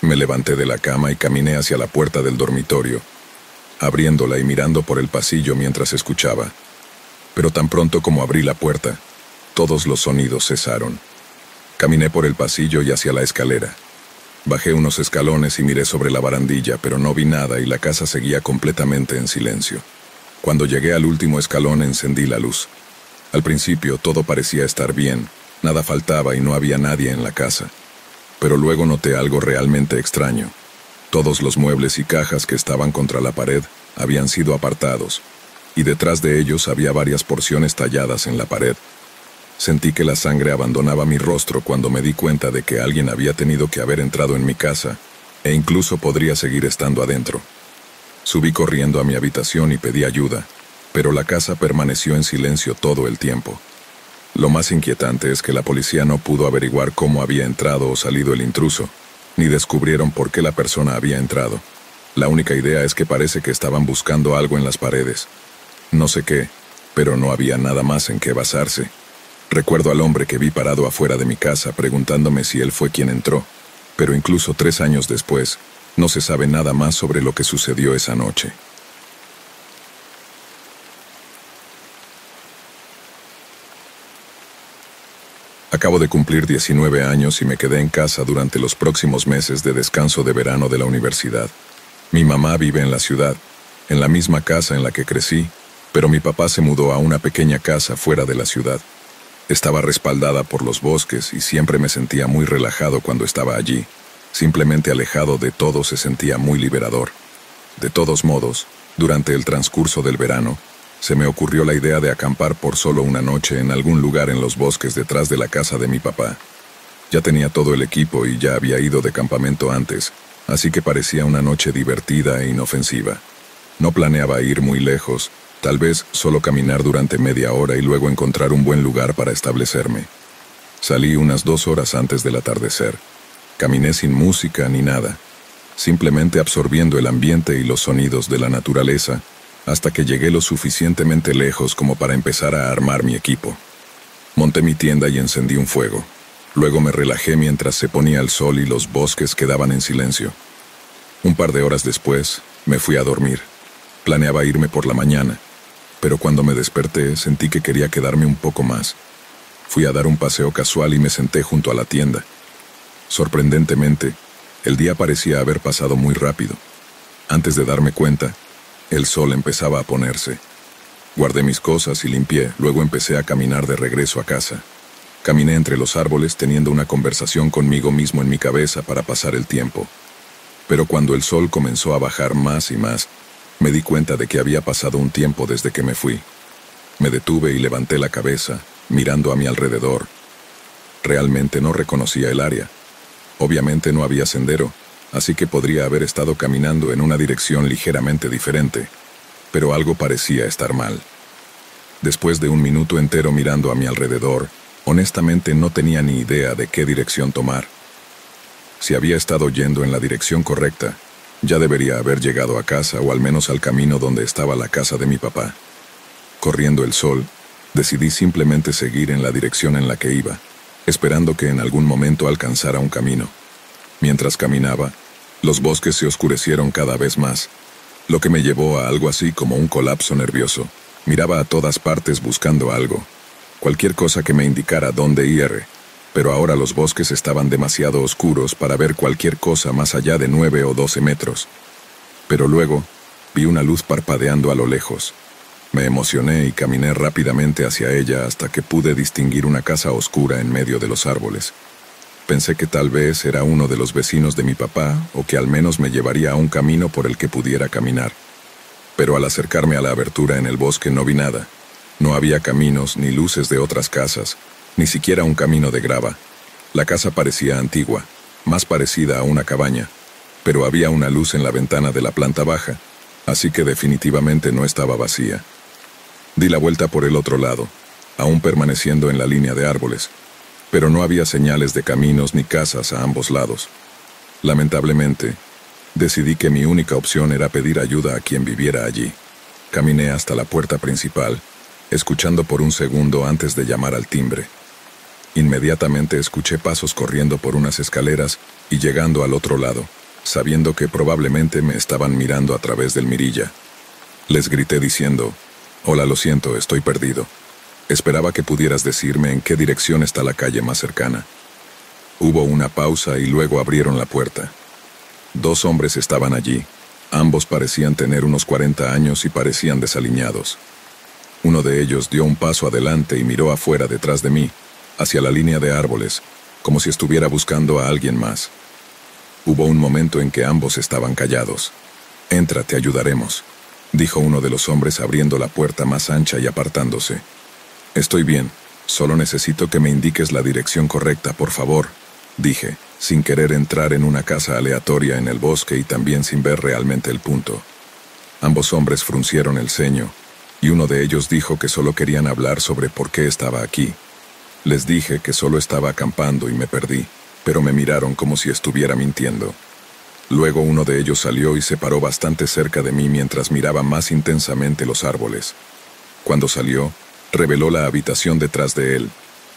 Me levanté de la cama y caminé hacia la puerta del dormitorio, abriéndola y mirando por el pasillo mientras escuchaba. Pero tan pronto como abrí la puerta, todos los sonidos cesaron. Caminé por el pasillo y hacia la escalera. Bajé unos escalones y miré sobre la barandilla, pero no vi nada y la casa seguía completamente en silencio. Cuando llegué al último escalón, encendí la luz. Al principio todo parecía estar bien, nada faltaba y no había nadie en la casa. Pero luego noté algo realmente extraño. Todos los muebles y cajas que estaban contra la pared habían sido apartados, y detrás de ellos había varias porciones talladas en la pared. Sentí que la sangre abandonaba mi rostro cuando me di cuenta de que alguien había tenido que haber entrado en mi casa, e incluso podría seguir estando adentro. Subí corriendo a mi habitación y pedí ayuda, pero la casa permaneció en silencio todo el tiempo. Lo más inquietante es que la policía no pudo averiguar cómo había entrado o salido el intruso, ni descubrieron por qué la persona había entrado. La única idea es que parece que estaban buscando algo en las paredes. No sé qué, pero no había nada más en qué basarse. Recuerdo al hombre que vi parado afuera de mi casa preguntándome si él fue quien entró, pero incluso 3 años después, no se sabe nada más sobre lo que sucedió esa noche. Acabo de cumplir 19 años y me quedé en casa durante los próximos meses de descanso de verano de la universidad. Mi mamá vive en la ciudad, en la misma casa en la que crecí, pero mi papá se mudó a una pequeña casa fuera de la ciudad. Estaba respaldada por los bosques y siempre me sentía muy relajado cuando estaba allí. Simplemente alejado de todo se sentía muy liberador. De todos modos, durante el transcurso del verano, se me ocurrió la idea de acampar por solo una noche en algún lugar en los bosques detrás de la casa de mi papá. Ya tenía todo el equipo y ya había ido de campamento antes, así que parecía una noche divertida e inofensiva. No planeaba ir muy lejos, tal vez solo caminar durante media hora y luego encontrar un buen lugar para establecerme. Salí unas 2 horas antes del atardecer. Caminé sin música ni nada, simplemente absorbiendo el ambiente y los sonidos de la naturaleza, hasta que llegué lo suficientemente lejos como para empezar a armar mi equipo. Monté mi tienda y encendí un fuego. Luego me relajé mientras se ponía el sol y los bosques quedaban en silencio. Un par de horas después, me fui a dormir. Planeaba irme por la mañana, pero cuando me desperté sentí que quería quedarme un poco más. Fui a dar un paseo casual y me senté junto a la tienda. Sorprendentemente, el día parecía haber pasado muy rápido. Antes de darme cuenta, el sol empezaba a ponerse. Guardé mis cosas y limpié, luego empecé a caminar de regreso a casa. Caminé entre los árboles teniendo una conversación conmigo mismo en mi cabeza para pasar el tiempo. Pero cuando el sol comenzó a bajar más y más, me di cuenta de que había pasado un tiempo desde que me fui. Me detuve y levanté la cabeza, mirando a mi alrededor. Realmente no reconocía el área. Obviamente no había sendero, así que podría haber estado caminando en una dirección ligeramente diferente, pero algo parecía estar mal. Después de un minuto entero mirando a mi alrededor, honestamente no tenía ni idea de qué dirección tomar. Si había estado yendo en la dirección correcta, ya debería haber llegado a casa o al menos al camino donde estaba la casa de mi papá. Corriendo el sol, decidí simplemente seguir en la dirección en la que iba, esperando que en algún momento alcanzara un camino. Mientras caminaba, los bosques se oscurecieron cada vez más, lo que me llevó a algo así como un colapso nervioso. Miraba a todas partes buscando algo, cualquier cosa que me indicara dónde ir, pero ahora los bosques estaban demasiado oscuros para ver cualquier cosa más allá de 9 o 12 metros. Pero luego, vi una luz parpadeando a lo lejos. Me emocioné y caminé rápidamente hacia ella hasta que pude distinguir una casa oscura en medio de los árboles. Pensé que tal vez era uno de los vecinos de mi papá o que al menos me llevaría a un camino por el que pudiera caminar. Pero al acercarme a la abertura en el bosque no vi nada. No había caminos ni luces de otras casas, ni siquiera un camino de grava. La casa parecía antigua, más parecida a una cabaña, pero había una luz en la ventana de la planta baja, así que definitivamente no estaba vacía. Di la vuelta por el otro lado, aún permaneciendo en la línea de árboles, pero no había señales de caminos ni casas a ambos lados. Lamentablemente, decidí que mi única opción era pedir ayuda a quien viviera allí. Caminé hasta la puerta principal, escuchando por un segundo antes de llamar al timbre. Inmediatamente escuché pasos corriendo por unas escaleras y llegando al otro lado, sabiendo que probablemente me estaban mirando a través del mirilla. Les grité diciendo: «Hola, lo siento, estoy perdido. Esperaba que pudieras decirme en qué dirección está la calle más cercana». Hubo una pausa y luego abrieron la puerta. 2 hombres estaban allí. Ambos parecían tener unos 40 años y parecían desaliñados. Uno de ellos dio un paso adelante y miró afuera detrás de mí, hacia la línea de árboles, como si estuviera buscando a alguien más. Hubo un momento en que ambos estaban callados. «Entra, te ayudaremos», dijo uno de los hombres abriendo la puerta más ancha y apartándose. «Estoy bien, solo necesito que me indiques la dirección correcta, por favor», dije, sin querer entrar en una casa aleatoria en el bosque y también sin ver realmente el punto. Ambos hombres fruncieron el ceño, y uno de ellos dijo que solo querían hablar sobre por qué estaba aquí. Les dije que solo estaba acampando y me perdí, pero me miraron como si estuviera mintiendo. Luego uno de ellos salió y se paró bastante cerca de mí mientras miraba más intensamente los árboles. Cuando salió, reveló la habitación detrás de él,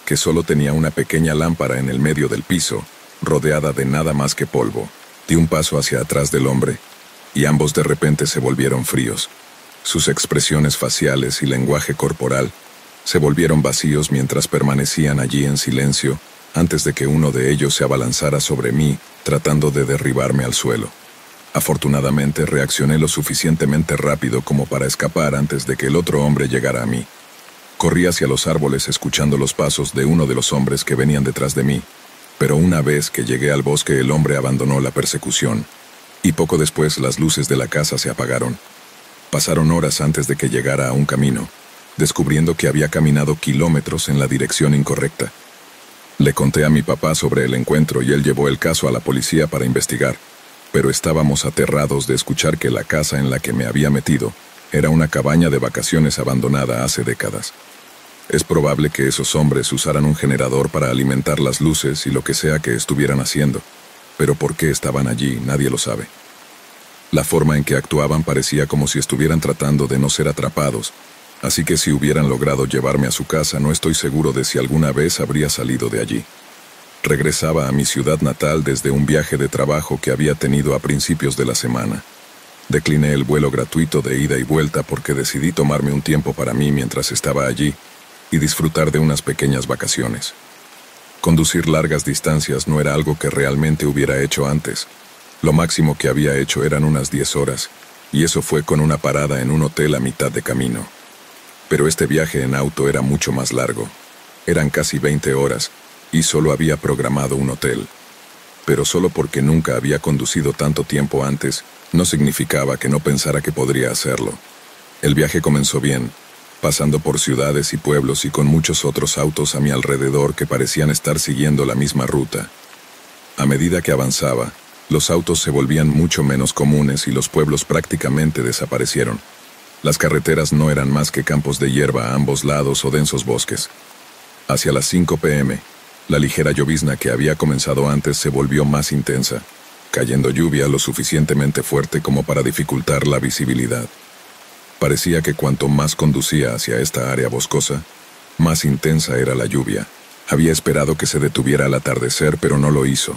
que solo tenía una pequeña lámpara en el medio del piso, rodeada de nada más que polvo. Di un paso hacia atrás del hombre, y ambos de repente se volvieron fríos. Sus expresiones faciales y lenguaje corporal se volvieron vacíos mientras permanecían allí en silencio, antes de que uno de ellos se abalanzara sobre mí, tratando de derribarme al suelo. Afortunadamente reaccioné lo suficientemente rápido como para escapar antes de que el otro hombre llegara a mí. Corrí hacia los árboles escuchando los pasos de uno de los hombres que venían detrás de mí, pero una vez que llegué al bosque el hombre abandonó la persecución, y poco después las luces de la casa se apagaron. Pasaron horas antes de que llegara a un camino, descubriendo que había caminado kilómetros en la dirección incorrecta. Le conté a mi papá sobre el encuentro y él llevó el caso a la policía para investigar, pero estábamos aterrados de escuchar que la casa en la que me había metido era una cabaña de vacaciones abandonada hace décadas. Es probable que esos hombres usaran un generador para alimentar las luces y lo que sea que estuvieran haciendo, pero por qué estaban allí nadie lo sabe. La forma en que actuaban parecía como si estuvieran tratando de no ser atrapados, así que si hubieran logrado llevarme a su casa no estoy seguro de si alguna vez habría salido de allí. Regresaba a mi ciudad natal desde un viaje de trabajo que había tenido a principios de la semana. Decliné el vuelo gratuito de ida y vuelta porque decidí tomarme un tiempo para mí mientras estaba allí y disfrutar de unas pequeñas vacaciones. Conducir largas distancias no era algo que realmente hubiera hecho antes. Lo máximo que había hecho eran unas 10 horas, y eso fue con una parada en un hotel a mitad de camino. Pero este viaje en auto era mucho más largo. Eran casi 20 horas, y solo había programado un hotel. Pero solo porque nunca había conducido tanto tiempo antes, no significaba que no pensara que podría hacerlo. El viaje comenzó bien, pasando por ciudades y pueblos y con muchos otros autos a mi alrededor que parecían estar siguiendo la misma ruta. A medida que avanzaba, los autos se volvían mucho menos comunes y los pueblos prácticamente desaparecieron. Las carreteras no eran más que campos de hierba a ambos lados o densos bosques. Hacia las 5 p.m., la ligera llovizna que había comenzado antes se volvió más intensa, cayendo lluvia lo suficientemente fuerte como para dificultar la visibilidad. Parecía que cuanto más conducía hacia esta área boscosa, más intensa era la lluvia. Había esperado que se detuviera al atardecer, pero no lo hizo.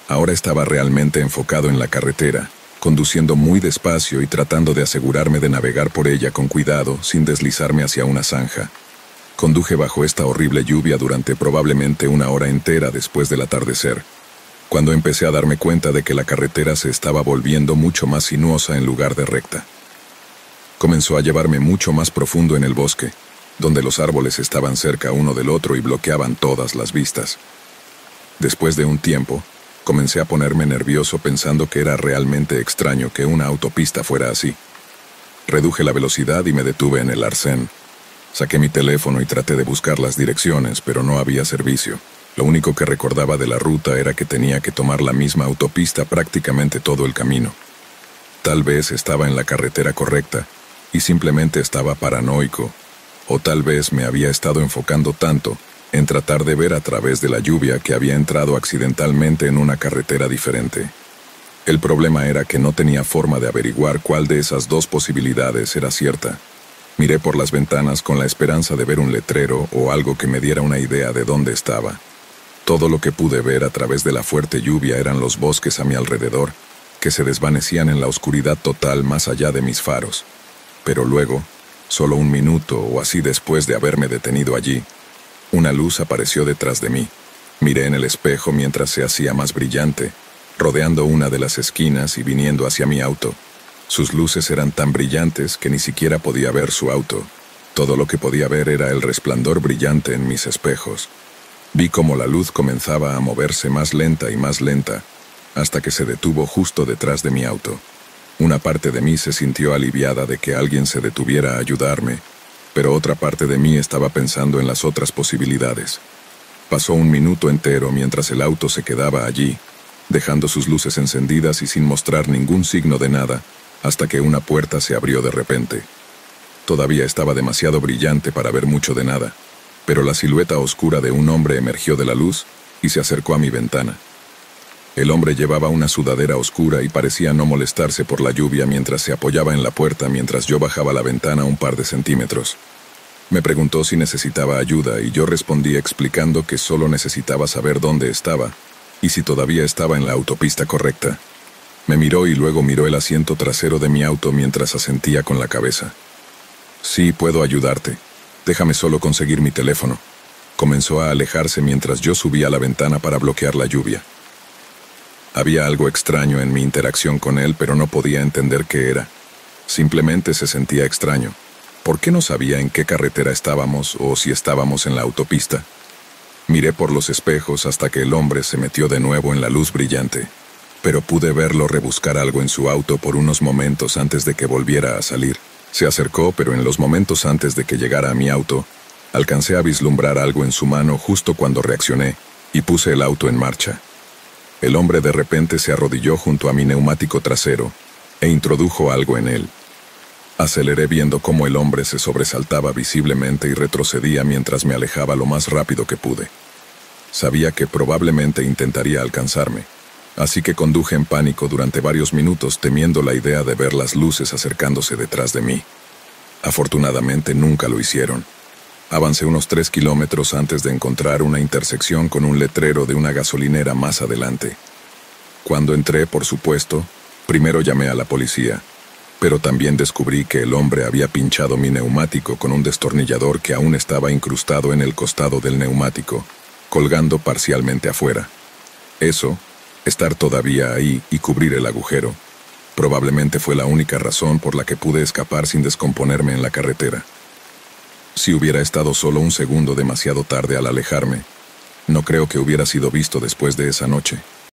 Ahora estaba realmente enfocado en la carretera, conduciendo muy despacio y tratando de asegurarme de navegar por ella con cuidado, sin deslizarme hacia una zanja. Conduje bajo esta horrible lluvia durante probablemente una hora entera después del atardecer, cuando empecé a darme cuenta de que la carretera se estaba volviendo mucho más sinuosa en lugar de recta. Comenzó a llevarme mucho más profundo en el bosque, donde los árboles estaban cerca uno del otro y bloqueaban todas las vistas. Después de un tiempo, comencé a ponerme nervioso pensando que era realmente extraño que una autopista fuera así. Reduje la velocidad y me detuve en el arcén. Saqué mi teléfono y traté de buscar las direcciones, pero no había servicio. Lo único que recordaba de la ruta era que tenía que tomar la misma autopista prácticamente todo el camino. Tal vez estaba en la carretera correcta y simplemente estaba paranoico, o tal vez me había estado enfocando tanto en tratar de ver a través de la lluvia que había entrado accidentalmente en una carretera diferente. El problema era que no tenía forma de averiguar cuál de esas dos posibilidades era cierta. Miré por las ventanas con la esperanza de ver un letrero o algo que me diera una idea de dónde estaba. Todo lo que pude ver a través de la fuerte lluvia eran los bosques a mi alrededor, que se desvanecían en la oscuridad total más allá de mis faros. Pero luego, solo un minuto o así después de haberme detenido allí, una luz apareció detrás de mí. Miré en el espejo mientras se hacía más brillante, rodeando una de las esquinas y viniendo hacia mi auto. Sus luces eran tan brillantes que ni siquiera podía ver su auto. Todo lo que podía ver era el resplandor brillante en mis espejos. Vi cómo la luz comenzaba a moverse más lenta y más lenta, hasta que se detuvo justo detrás de mi auto. Una parte de mí se sintió aliviada de que alguien se detuviera a ayudarme, pero otra parte de mí estaba pensando en las otras posibilidades. Pasó un minuto entero mientras el auto se quedaba allí, dejando sus luces encendidas y sin mostrar ningún signo de nada, hasta que una puerta se abrió de repente. Todavía estaba demasiado brillante para ver mucho de nada, pero la silueta oscura de un hombre emergió de la luz y se acercó a mi ventana. El hombre llevaba una sudadera oscura y parecía no molestarse por la lluvia mientras se apoyaba en la puerta mientras yo bajaba la ventana un par de centímetros. Me preguntó si necesitaba ayuda y yo respondí explicando que solo necesitaba saber dónde estaba y si todavía estaba en la autopista correcta. Me miró y luego miró el asiento trasero de mi auto mientras asentía con la cabeza. Sí, puedo ayudarte. Déjame solo conseguir mi teléfono. Comenzó a alejarse mientras yo subía a la ventana para bloquear la lluvia. Había algo extraño en mi interacción con él, pero no podía entender qué era. Simplemente se sentía extraño. ¿Por qué no sabía en qué carretera estábamos o si estábamos en la autopista? Miré por los espejos hasta que el hombre se metió de nuevo en la luz brillante, pero pude verlo rebuscar algo en su auto por unos momentos antes de que volviera a salir. Se acercó, pero en los momentos antes de que llegara a mi auto, alcancé a vislumbrar algo en su mano justo cuando reaccioné y puse el auto en marcha. El hombre de repente se arrodilló junto a mi neumático trasero e introdujo algo en él. Aceleré viendo cómo el hombre se sobresaltaba visiblemente y retrocedía mientras me alejaba lo más rápido que pude. Sabía que probablemente intentaría alcanzarme, así que conduje en pánico durante varios minutos temiendo la idea de ver las luces acercándose detrás de mí. Afortunadamente nunca lo hicieron. Avancé unos 3 kilómetros antes de encontrar una intersección con un letrero de una gasolinera más adelante. Cuando entré, por supuesto, primero llamé a la policía, pero también descubrí que el hombre había pinchado mi neumático con un destornillador que aún estaba incrustado en el costado del neumático, colgando parcialmente afuera. Eso, estar todavía ahí y cubrir el agujero, probablemente fue la única razón por la que pude escapar sin descomponerme en la carretera. Si hubiera estado solo un segundo demasiado tarde al alejarme, no creo que hubiera sido visto después de esa noche.